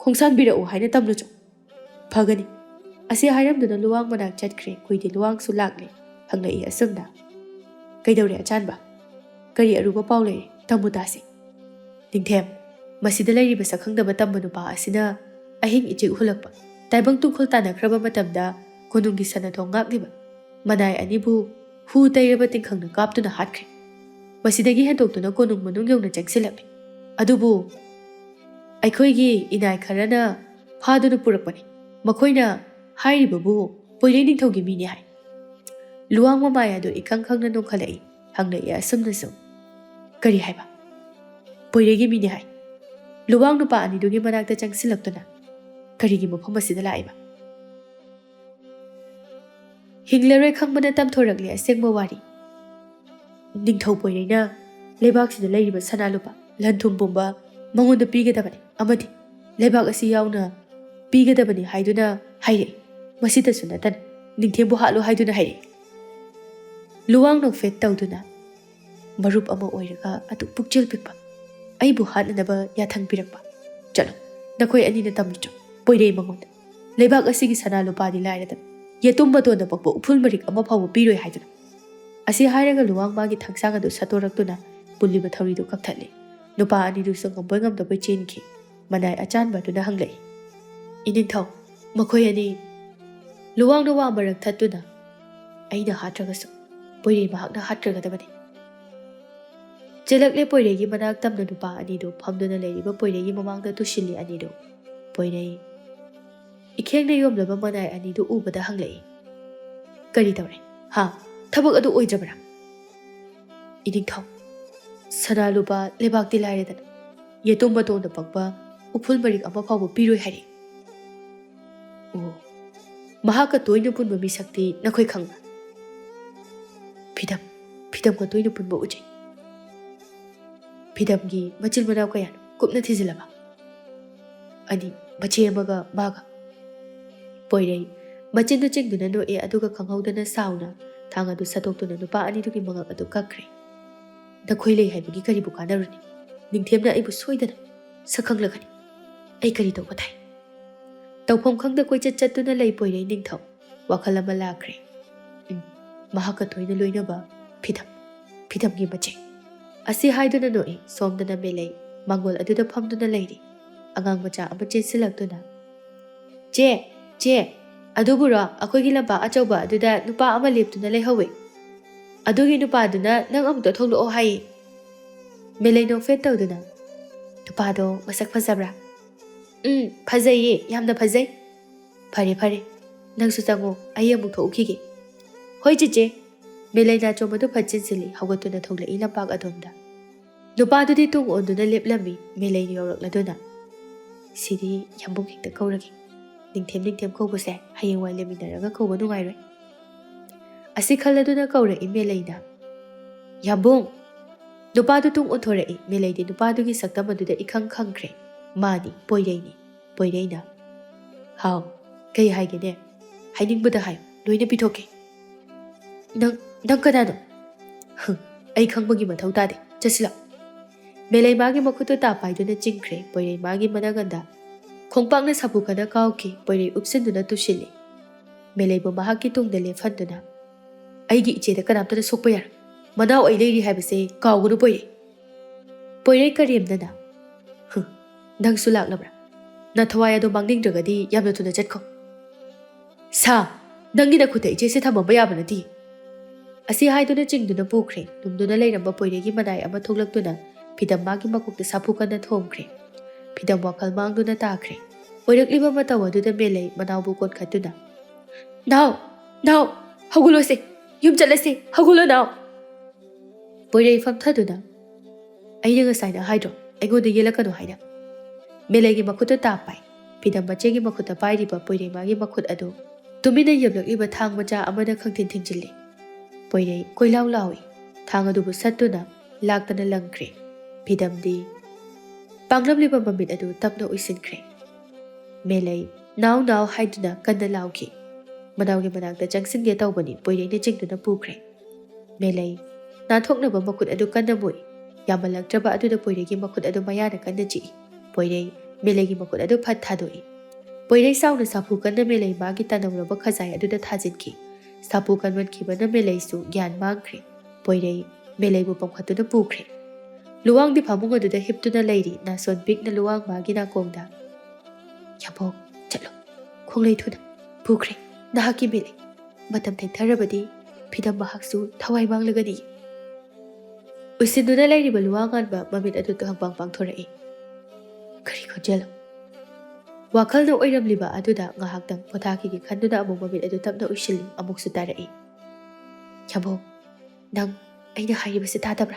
ꯈꯣꯡꯁꯥꯟꯕꯤꯔꯛꯎ ꯍꯥꯏꯅ ꯇꯝꯂꯨꯆꯣ." "ꯐꯒꯅꯤ." ꯑꯁꯤ ꯍꯥꯏꯔꯝꯗꯨꯅ ꯂꯨꯋꯥꯡ ꯃꯅꯥꯛ ꯆꯠꯈ꯭ꯔꯦ꯫ ꯀꯨꯏꯗꯦ ꯂꯨꯋꯥꯡꯁꯨ ꯂꯥꯛꯂꯤ꯫ ꯍꯪꯂꯛꯏ ꯑꯁꯨꯝꯅ, "ꯀꯩꯗꯧꯔꯦ ꯑꯆꯥꯟꯕ? ꯀꯔꯤ ꯑꯔꯨꯕ ꯄꯥꯎ ꯂꯩꯔꯦ? ꯇꯝꯃꯨ ꯇꯥꯁꯤ." "ꯅꯤꯡꯊꯦꯝ, ꯃꯁꯤꯗ ꯂꯩꯔꯤꯕ ꯁꯛꯈꯪꯗꯕ ꯇꯝꯕ ꯅꯨꯄꯥ ꯑꯁꯤꯅ ꯑꯍꯤꯡ ꯏꯆꯤꯛ ꯍꯨꯜꯂꯛꯄ, ꯇꯥꯏꯕꯪ ꯇꯨꯡꯈꯨꯜ ꯇꯥꯟꯅꯈ꯭ꯔꯕ ꯃꯇꯝꯗ ꯀꯣꯅꯨꯡꯒꯤ ꯁꯅꯊꯣꯡ ꯉꯥꯛꯂꯤꯕ ꯃꯅꯥꯏ ꯑꯅꯤꯕꯨ ꯍꯨ ꯇꯩꯔꯕ ꯇꯤꯡꯈꯪꯅ ꯀꯥꯞꯇꯨꯅ ꯍꯥꯠꯈ꯭ꯔꯦ꯫ ꯃꯁꯤꯗꯒꯤ ꯍꯦꯟꯗꯣꯛꯇꯨꯅ ꯀꯣꯅꯨꯡ ꯃꯅꯨꯡ ꯌꯧꯅ ꯆꯪꯁꯤꯜꯂꯛꯂꯤ꯫ ꯑꯗꯨꯕꯨ ꯑꯩꯈꯣꯏꯒꯤ ꯏꯅꯥꯏ ꯈꯔꯅ ꯐꯥꯗꯨꯅ ꯄꯨꯔꯛꯄꯅꯤ꯫ ꯃꯈꯣꯏꯅ ꯍꯥꯏꯔꯤꯕꯕꯨ ꯄꯣꯏꯔꯩ ꯅꯤꯡꯊꯧꯒꯤ ꯃꯤꯅꯤ ꯍꯥꯏ." ꯂꯨꯋꯥꯡ ꯃꯃꯥꯏ ꯑꯗꯨ ꯏꯈꯪ ꯈꯪꯅ ꯅꯣꯛꯈꯠꯂꯛꯏ꯫ ꯍꯪꯂꯛꯏ ꯑꯁꯨꯝꯅꯁꯨ, "ꯀꯔꯤ ꯍꯥꯏꯕ? ꯄꯣꯏꯔꯩꯒꯤ ꯃꯤꯅꯤ ꯍꯥꯏ?" ꯂꯨꯋꯥꯡ ꯅꯨꯄꯥ ꯑꯅꯤꯗꯨꯒꯤ ꯃꯅꯥꯛꯇ ꯆꯪꯁꯤꯜꯂꯛꯇꯨꯅ, "ꯀꯔꯤꯒꯤ ꯃꯐꯝ ꯑꯁꯤꯗ ꯂꯥꯛꯏꯕ?" ꯍꯤꯡꯂꯔꯣꯏ ꯈꯪꯕꯅ ꯇꯝꯊꯣꯔꯛꯂꯤ ꯑꯁꯦꯡꯕ ꯋꯥꯔꯤ꯫ ꯅꯤꯡꯊꯧ ꯄꯣꯏꯔꯩꯅ ꯂꯩꯕꯥꯛꯁꯤꯗ ꯂꯩꯔꯤꯕ ꯁꯅꯥ ꯂꯨꯄꯥ ꯂꯟ ꯊꯨꯝ ꯄꯨꯝꯕ ꯃꯉꯣꯟꯗ ꯄꯤꯒꯗꯕꯅꯤ, ꯑꯃꯗꯤ ꯂꯩꯕꯥꯛ ꯑꯁꯤ ꯌꯥꯎꯅ ꯄꯤꯒꯗꯕꯅꯤ ꯍꯥꯏꯗꯨꯅ ꯍꯥꯏꯔꯛꯏ꯫ ꯃꯁꯤꯇꯁꯨ ꯅꯠꯇꯅ ꯅꯤꯡꯊꯦꯝꯕꯨ ꯍꯥꯠꯂꯨ ꯍꯥꯏꯗꯨꯅ ꯍꯥꯏꯔꯛꯏ." ꯂꯨꯋꯥꯡ ꯅꯣꯛꯐꯦꯠ ꯇꯧꯗꯨꯅ, "ꯃꯔꯨꯞ ꯑꯃ ꯑꯣꯏꯔꯒ ꯑꯗꯨꯛ ꯄꯨꯛꯆꯦꯜ ꯄꯤꯛꯄ ꯑꯩꯕꯨ ꯍꯥꯠꯅꯅꯕ ꯌꯥꯊꯪ ꯄꯤꯔꯛꯄ? ꯆꯠꯂꯣ, ꯅꯈꯣꯏ ꯑꯅꯤꯅ ꯇꯝꯂꯨꯆꯣ ꯄꯣꯏꯔꯩ ꯃꯉꯣꯟꯗ, ꯂꯩꯕꯥꯛ ꯑꯁꯤꯒꯤ ꯁꯅꯥ ꯂꯨꯄꯥꯗꯤ ꯂꯥꯏꯔꯗꯅ ꯌꯦꯇꯨꯝ ꯃꯇꯣꯟꯗ ꯄꯛꯄ ꯎꯐꯨꯜ ꯃꯔꯤꯛ ꯑꯃ ꯐꯥꯎꯕ ꯄꯤꯔꯣꯏ ꯍꯥꯏꯗꯨꯅ." ꯑꯁꯤ ꯍꯥꯏꯔꯒ ꯂꯨꯋꯥꯡ ꯃꯥꯒꯤ ꯊꯥꯡꯁꯥꯡ ꯑꯗꯨ ꯁꯠꯇꯣꯔꯛꯇꯨꯅ ꯄꯨꯜꯂꯤꯕ ꯊꯧꯔꯤꯗꯨ ꯀꯛꯊꯠꯂꯤ꯫ ꯅꯨꯄꯥ ꯑꯅꯤꯗꯨꯁꯨ ꯉꯝꯕꯣꯏ ꯉꯝꯗꯕꯣꯏ ꯆꯦꯟꯈꯤ꯫ ꯃꯅꯥꯏ ꯑꯆꯥꯟꯕ ꯑꯗꯨꯅ ꯍꯪꯂꯛꯏ, "ꯏꯅꯤꯡꯊꯧ, ꯃꯈꯣꯏ ꯑꯅꯤ?" ꯂꯨꯋꯥꯡꯅ ꯋꯥ ꯃꯔꯛ ꯊꯠꯇꯨꯅ, "ꯑꯩꯅ ꯍꯥꯠꯇ꯭ꯔꯒꯁꯨ ꯄꯣꯏꯔꯩ ꯃꯍꯥꯛꯅ ꯍꯥꯠꯈ꯭ꯔꯒꯗꯕꯅꯤ." ꯆꯦꯜꯂꯛꯂꯦ ꯄꯣꯏꯔꯩꯒꯤ ꯃꯅꯥꯛ ꯇꯝꯅ ꯅꯨꯄꯥ ꯑꯅꯤꯗꯨ ꯐꯝꯗꯨꯅ ꯂꯩꯔꯤꯕ ꯄꯣꯏꯔꯩꯒꯤ ꯃꯃꯥꯡꯗ ꯇꯨꯁꯤꯜꯂꯤ ꯑꯅꯤꯗꯨ꯫ ꯄꯣꯏꯔꯩ ꯏꯈꯦꯡꯅ ꯌꯣꯝꯂꯕ ꯃꯅꯥꯏ ꯑꯅꯤꯗꯨ ꯎꯕꯗ ꯍꯪꯂꯛꯏ, "ꯀꯔꯤ ꯇꯧꯔꯦ? ꯍꯥ? ꯊꯕꯛ ꯑꯗꯨ ꯑꯣꯏꯗ꯭ꯔꯕ꯭ꯔꯥ?" "ꯏꯅꯤꯡꯊꯧ, ꯁꯅꯥ ꯂꯨꯄꯥ ꯂꯩꯕꯥꯛꯇꯤ ꯂꯥꯏꯔꯗꯅ ꯌꯦꯇꯨꯝ ꯃꯇꯣꯟꯗ ꯄꯛꯄ ꯎꯐꯨꯜ ꯃꯔꯤꯛ ꯑꯃ ꯐꯥꯎꯕ ꯄꯤꯔꯣꯏ ꯍꯥꯏꯔꯛꯏ." "ꯑꯣ, ꯃꯍꯥꯛꯀ ꯇꯣꯏꯅ ꯄꯨꯟꯕ ꯃꯤꯁꯛꯇꯤ ꯅꯈꯣꯏ ꯈꯪꯕ꯭ꯔꯥ?" "ꯐꯤꯗꯝꯒ ꯇꯣꯏꯅ ꯄꯨꯟꯕ ꯎꯖꯩ." "ꯐꯤꯗꯝꯒꯤ ꯃꯆꯤꯜ ꯃꯅꯥꯎ ꯀꯌꯥꯅꯣ ꯀꯨꯞꯅ ꯊꯤꯖꯤꯜꯂꯕ?" "ꯑꯅꯤ, ꯃꯆꯦ ꯑꯃꯒ ꯃꯥꯒ." ꯄꯣꯏꯔꯩ ꯃꯆꯤꯟꯗꯨ ꯆꯤꯡꯗꯨꯅ ꯅꯣꯛꯑꯦ, ꯑꯗꯨꯒ ꯈꯪꯍꯧꯗꯅ ꯁꯥꯎꯅ ꯊꯥꯡ ꯑꯗꯨ ꯁꯠꯇꯣꯛꯇꯨꯅ ꯅꯨꯄꯥ ꯑꯅꯤꯗꯨꯒꯤ ꯃꯉꯛ ꯑꯗꯨ ꯀꯛꯈ꯭ꯔꯦ꯫ "ꯅꯈꯣꯏ ꯂꯩ ꯍꯥꯏꯕꯒꯤ ꯀꯔꯤꯕꯨ ꯀꯥꯟꯅꯔꯨꯅꯤ? ꯅꯤꯡꯊꯦꯝꯅ ꯑꯩꯕꯨ ꯁꯣꯏꯗꯅ ꯁꯛꯈꯪꯂꯒꯅꯤ꯫ ꯑꯩ ꯀꯔꯤ ꯇꯧꯕ ꯊꯥꯏ?" ꯇꯧꯐꯝ ꯈꯪꯗ ꯀꯣꯏꯆꯠ ꯆꯠꯇꯨꯅ ꯂꯩ ꯄꯣꯏꯔꯩ ꯅꯤꯡꯊꯧ꯫ ꯋꯥꯈꯜ ꯑꯃ ꯂꯥꯛꯈ꯭ꯔꯦ꯫ ꯃꯍꯥꯛꯀ ꯇꯣꯏꯅ ꯂꯣꯏꯅꯕ ꯐꯤꯗꯝꯒꯤ ꯃꯆꯦ." ꯑꯁꯤ ꯍꯥꯏꯗꯨꯅ ꯅꯣꯛꯏ꯫ ꯁꯣꯝꯗꯅ ꯃꯦꯂꯩ ꯃꯥꯡꯒꯣꯜ ꯑꯗꯨꯗ ꯐꯝꯗꯨꯅ ꯂꯩꯔꯤ꯫ ꯑꯉꯥꯡ ꯃꯆꯥ ꯑꯃ ꯆꯦꯟꯁꯤꯜꯂꯛꯇꯨꯅ, ꯆꯦ, ꯑꯗꯨꯕꯨꯔꯣ, ꯑꯩꯈꯣꯏꯒꯤ ꯂꯝꯄꯥꯛ ꯑꯆꯧꯕ ꯑꯗꯨꯗ ꯅꯨꯄꯥ ꯑꯃ ꯂꯦꯞꯇꯨꯅ ꯂꯩꯍꯧꯋꯦ. ꯑꯗꯨꯒꯤ ꯅꯨꯄꯥꯗꯨꯅ ꯅꯪ ꯑꯃꯨꯛꯇ ꯊꯣꯛꯂꯛꯑꯣ ꯍꯥꯏꯌꯦ." ꯃꯦꯂꯩ ꯅꯣꯛꯐꯦꯠ ꯇꯧꯗꯨꯅ, "ꯅꯨꯄꯥꯗꯣ ꯃꯁꯛ ꯐꯖꯕ꯭ꯔꯥ?" ꯐꯖꯩꯌꯦ, ꯌꯥꯝꯅ ꯐꯖꯩ." "ꯐꯔꯦ, ꯅꯪꯁꯨ ꯆꯪꯉꯣ, ꯑꯩ ꯑꯃꯨꯛ ꯊꯣꯛꯎꯈꯤꯒꯦ." Hoi chiche. Melaina chomadu phatchinsili hawatuna tholai lampak adomda. Nupadudi tung onduna leplami Melaini yorakladuna. Sidi yambung hekta kauragi. Ningthem kaubase hayengwai leminaraga kauba nungairoi. Asi khalladuna kaurai Melaina. Yambung. Nupadu tung othorai Melaidi nupadugi saktamaduda ikhang khangkre. Mani poireina. How? Kay haigene. Hainingbuda hai. Loina pithoke. Nang kanano? Ay khangbagi mathau tade. Chasila. Melay magi makuto tapaiduna chingkre. Poirei magi managanda. Khongpangna sabukana kauki. Poirei upsinduna tushili. Melay bo mahaki tungda lefanduna. Aigi icheda kanamtana sokpayar. Manao ay leiri haibase kaugunu poirei. Poirei karimdana. Nang sulak labra. Na thawai ado mangning dragadi yamna tuna chatko. Sa, nangi na kuta iche se thamamba yabanati. Asi haiduna chingduna pukre, numduna leiramba poiregi manai ama thoklaktuna, phidam magi makukta sapukana thomkre. Phidam wakal mangduna takre. Oirakliba matawa duda melai manawbu kotkhatuna. Now, hagulo se, yum chalase, hagulo now. Poirei famthaduna. Aina ngasaina haidro, aigoda yelakano haina. Melagi makuta tapai, phidam machegi makuta pairiba poirei magi makut ado. Tumina yamlakiba thang macha amana khangthin thingchili. Poirei koilau lawi, thang adubu satuna, laktana langkre. Phidam di. Panglamliba mamit ado tapna uisinkre. Melai, now haiduna kanda lauki. Manawgi manakta jangsinge taubani poirei na jingduna pukre. Melai, nathoknaba makut ado kanda mui. Yamalaktraba aduda poiregi makut ado mayana kanda chi. Poirei, melegi makut ado phat thadoi. Poirei sauna sapu kanda melei magi tanawraba khazai aduda thajinki. Sapu kanwan khibana melei su gyan mangkre. Poirei, melei bu pamkhatuna pukre. Luwang di phamung aduda hiptuna leiri na son big na luwang magi na kongda. Yabo, chalo. Khonglei thuna. Pukre. Nahaki melei. Matam thengtharabadi phidam mahaksu thawai manglagani. Usinuna leiri ba luwang anba mamit adu hangpang pangthorai. Kari khonjelo. Wakhalna oiramliba aduda ngahaktang pothaki khanduna amuk mamit adu tapna ushili amuk sutarai. Yabo, nang aina hairibase tadabra.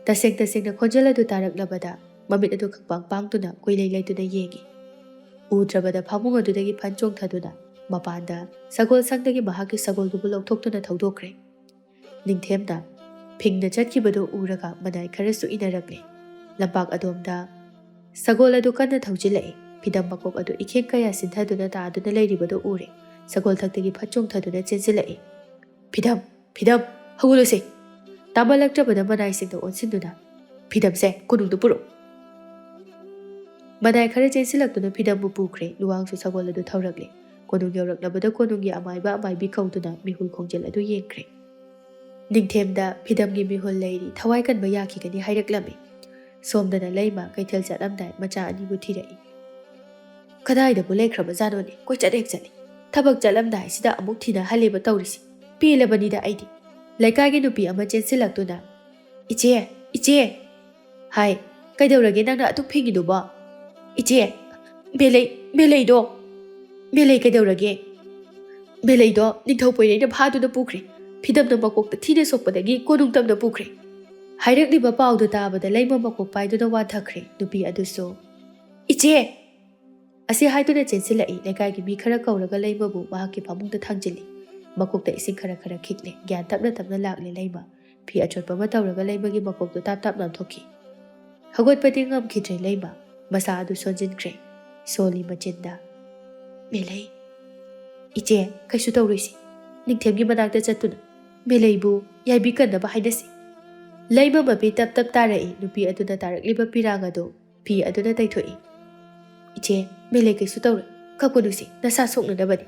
Taseng na khonjela du taraklabada mamit adu khangpang pangtuna koilei leituna yengi. Udrabada phamung adudagi phanchong thaduna mapanda sagol sangdagi mahaki sagol dubu lokthokuna thaudokre. Ningthemda phingna chatkibadu uraga manai kharasu inarakle. Lampak adomda sagol adu kanna thaujilai. Phidam makok adu ikheng kaya sinthaduna taaduna leiribadu ure. Sagol thaktagi phanchong thaduna chensilai. Phidam, hagulose. Tamalaktrabada manai singda onsinduna. Phidam se kunungdu puro. Manai khara chensilaktuna phidam bu pukre luwangsu sagol adu thaurakle. Konung yoraklabada konungi amaibi kauduna mihul khongjel adu yengkre. Ningthemda phidamgi mihul leiri thawai kanba yakhigani hairaklami. Somdana leima kaithel chatamdai macha anibu thirai. Kadai da bulai khraba zanoni koi chadek chali. Thabak chalamdai sida amuk thina haleba tawrisi. Pelabani da aidi. Laikagi nupi ama chensilaktuna. Iche. Hai, kaidawrage nangna atuk phingidu ba. Iche, melei do. Melei kaidawrage. Melei do ningthau poirei na phaduna pukre. Phidamna makokta thina sokpadagi konung tamna pukre. Hairakliba paudu tabada leima makok paiduna wathakre nupi aduso. Iche! Asi haiduna chensilai lekagi mi khara kauraga leima bu mahaki phamungda thangjili. Makokta ising khara khikle gyan tapna lakle leima. Phi achotpa ma tauraga leimagi makokta tap namthoki. Hagotpati ngamkhidre leima. Masa adu sonjinkre. Soli machinda. Melei. Iche kaisu tawrisi. Ningthemgi manakta chatuna. Melei bu yaibi kannaba hainasi. Leima mapi tap tarai nupi aduna tarakliba piranga do. Phi aduna taithoi. Iche, melei kaisu tawra. Kakunusi, nasa soknadabani.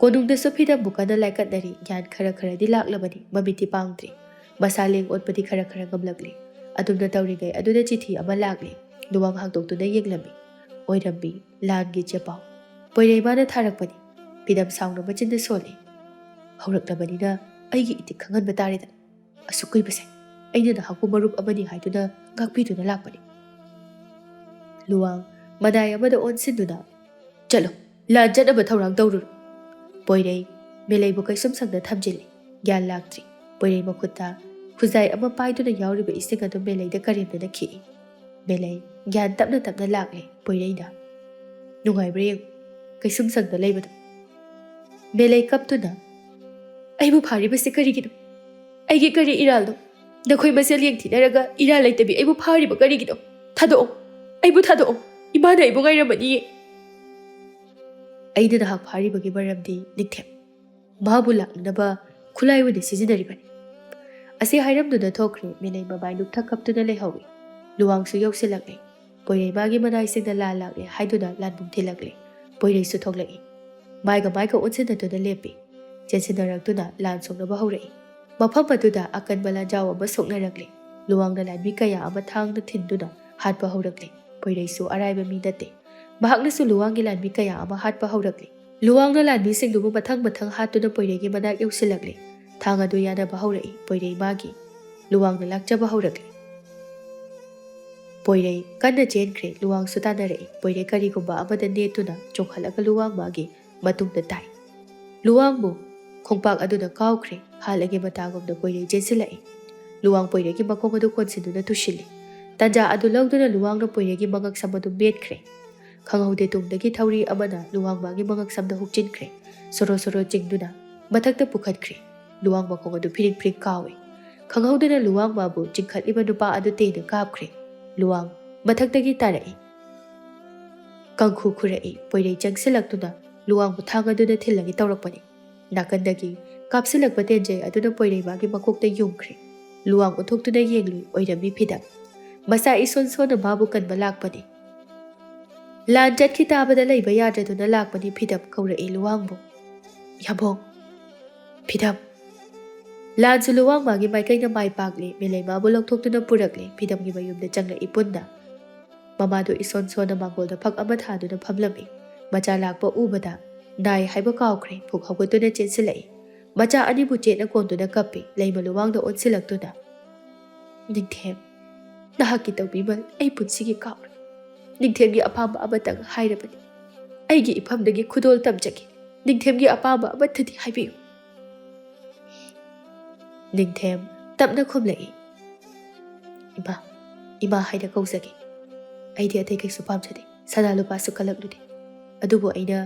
Konungda so phidam bukana laikatnari gyan khara di laklabani mamiti pangtri. Masaling otpati khara ngamlakli. Adumna tawringai aduna chithi ama lakli. Luwang hangdoktuna yenglami. Oirambi, langi chepau. Poirei mana tharakpani. Phidam saungna machinda soli. Hauraknabani na aigi itik khangan batarida. Asukui base. Aina na haku marup amani haiduna ngakpiduna lakpani. Luwang, manai amada onsinduna. Chalo, lan janaba thaurang tawruru. Poirei, Melaibu kaisum sangda thamjili gyan laktri poirei makutta khuzai ama paiduna yauriba ising adu melai da karimdana khi melai gyan tapna tapna lakle poirei da nungai breng kaisum sangda leibadu melai kaptuna aibu phariba se karigido aigi kari iraldo nakhoi masel yengthinaraga ira laitabi aibu phariba karigido thado aibu thado imana aibu ngairamani aida da hak pharibagi maramdi nikthem mahabu laknaba khulai wani sizinaribani ase hairamduna thokre melai mabai luktha kaptuna lehawi luwangsu yausilakle poirei magi manai singda la lakle haiduna lanbung thilakle poirei su thoklai maiga onsinaduna lepi chensinaraktuna lan songnaba haurai mafam aduda akanba lanjaw ama soknarakle luwangna lanbi kaya ama thangna thinduna hatpa haurakle poirei su araiba mi nate mahaknasu luwangi lanbi kaya ama hatpa haurakle luwangna lanbi singdubu mathang hatuna poiregi manak yausilakle thang adu yanaba haurai poirei magi luwangna lakjaba haurakle poirei kanna chenkre luwang su tanarai poirei karigumba amada netuna chokhalaka luwang magi matungda tai luwangbu khongpak aduna kawkre halagi matagomda poirei jensilai luwang poiregi makong adu konsinuna tushili tanja adu lawduna luwangna poiregi mangak samadu metkre khangaude tungdagi thauri amana luwang magi mangak samda hukchinkre soro jingduna mathakta pukhatkre luwang makong adu phiring kawe khanghauduna luwang mabu jingkhaliba nupa adu tena kapkre luwang mathaktagi tarai kangkhu khurai poirei jangsilaktuna luwang bu thang aduna thilagi tawrakpani nakandagi kapsilakpa tenjai aduna poirei magi makokta yumkhre luwang uthoktuna yenglui oirami phidam masa ison sona mabu kanba lakpani lan jatki tabada leiba yadraduna lakpani phidam kaurai luwangbu yabong phidam Lansu luwang magi maikaina mai pakle melai mabu lokthokuna purakle phidamgi mayumda changla ipunna mamado ison sona mangolda phak ama thaduna phamlami macha lakpa ubada nai haiba kawkhre phuk hawgatuna chensilai macha ani bu chena konduna kappi leima luwangda onsilaktuna ningthem nahaki tawbimal ai punsigi kawre ningthemgi apamba amatang hairabani aigi iphamdagi khudol tamjaki ningthemgi apamba amathadi haibiyu Ningthem tapna khumlai ima haida kausagi aidi athai kai supam chade sana lupa su kalaklude adubo aina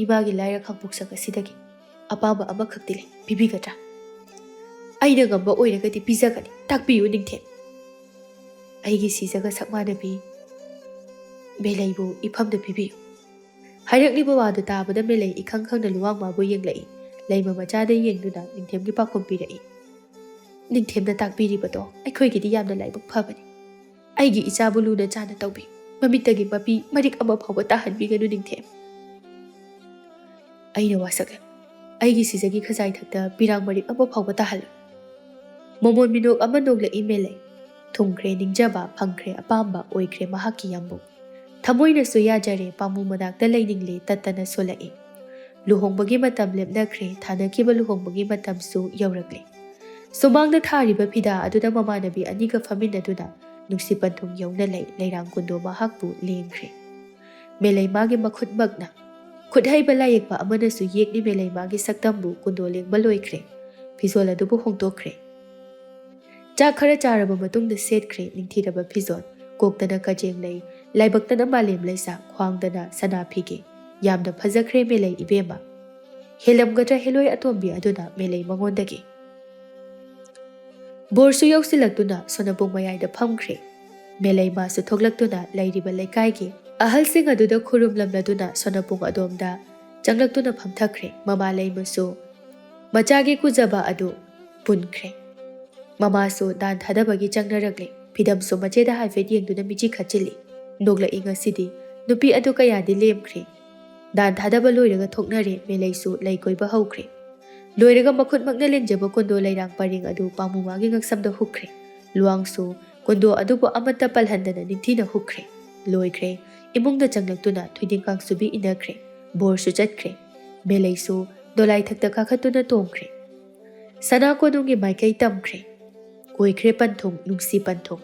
imagi laira khangpuk sanga sidagi apaba ama khaktile bibi gatra aina ngamba oiragadi pizagani takpiyu ningthem aigi sijaga sakmana bi belaibu iphamda bibi hairakliba wadu tabada melai ikhang khangna luwang mabu yenglai leima machada yengduna ningthemgi pakhom pirai Ningthemna takpiribado aikhoigidi yamna laibak phabani aigi ichabu luna chana tawbi mamitagi mapi marik ama phawba tahanbiganu ningthem aina wasakle aigi sijagi khazai thakta pirang marik ama phawba tahal momon minok ama nogla email thungkre ningjaba phangkre apamba oikre mahaki yambu thamoina su yajare pamu manakta leiningle tatana solai luhongbagi matam lepnakre thanakiba luhongbagi matam su yaurakle Sumangda thariba phida aduda mamanabi aniga faminaduna nuksi panthung yawna leirang kundo mahakbu lengkhre melai magi makhut magna khudhaiba layekpa amana su yekni melai magi saktambu kundo lengba loikhre phizol adubu hongtokkhre cha khara charaba matungda setkhre ningthiraba phizol koktana kajeng lei laibaktana malem leisa khwangdana sana phige yamna phajakhre melai ibema helamgatra heloi atombi aduna melai mangondagi Borsu yausilaktuna sonabung mayayda phamkhre melai masu thoklaktuna lairiba leikaigi ahalsing aduda khurumlamladuna sonabung adomda changlaktuna phamthakre mama leimasu machagi kujaba adu punkhre mama su dan thadabagi changnarakle phidamsu macheda haifet yengduna michi khachili nogla inga sidi nupi adu kayadi lemkhre dan thadaba loiraga thoknare melai su leikoiba haukhre Loiraga makhut magna lenjaba kondo lairang paring adu pamu magi ngaksamda hukre luangsu kondo adu bo amata palhandana ningthina hukre loikre imungda changlaktuna thuidingkang subi inakre borsu chatkre melaisu dolai thakta kakhatuna tongkre sana konungi maikai tamkre oikre panthong nungsi panthong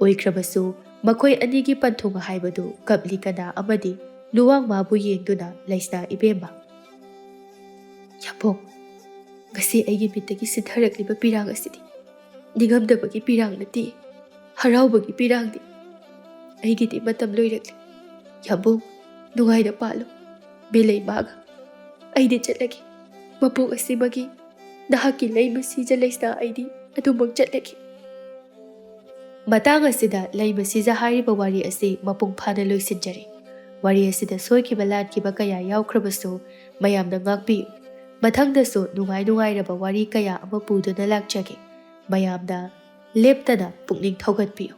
oikrabasu makhoi anigi panthong haibadu kapli kana amadi luwang mabu yengduna laisna ibema yapong Ngasi aigi mittagi sitharaklꯤꯕ pirang asidi ningamdabagi pirang nati haraubagi pirang di aigidi matam loirakli yabung nungaida palo belai maga aidi chatlagi mapok asimagi nahaki Leima Shija leisna aidi adumang chatlagi matang asida Leima Shija hariba wari asi mapung phana loisinjari wari asida soikiba latkiba kaya yaukhrabasu mayamna ngakpi mathangdasu nungai-nungairaba wari kaya ama puduna lakjage mayamda leptana pukning thaugatpiyo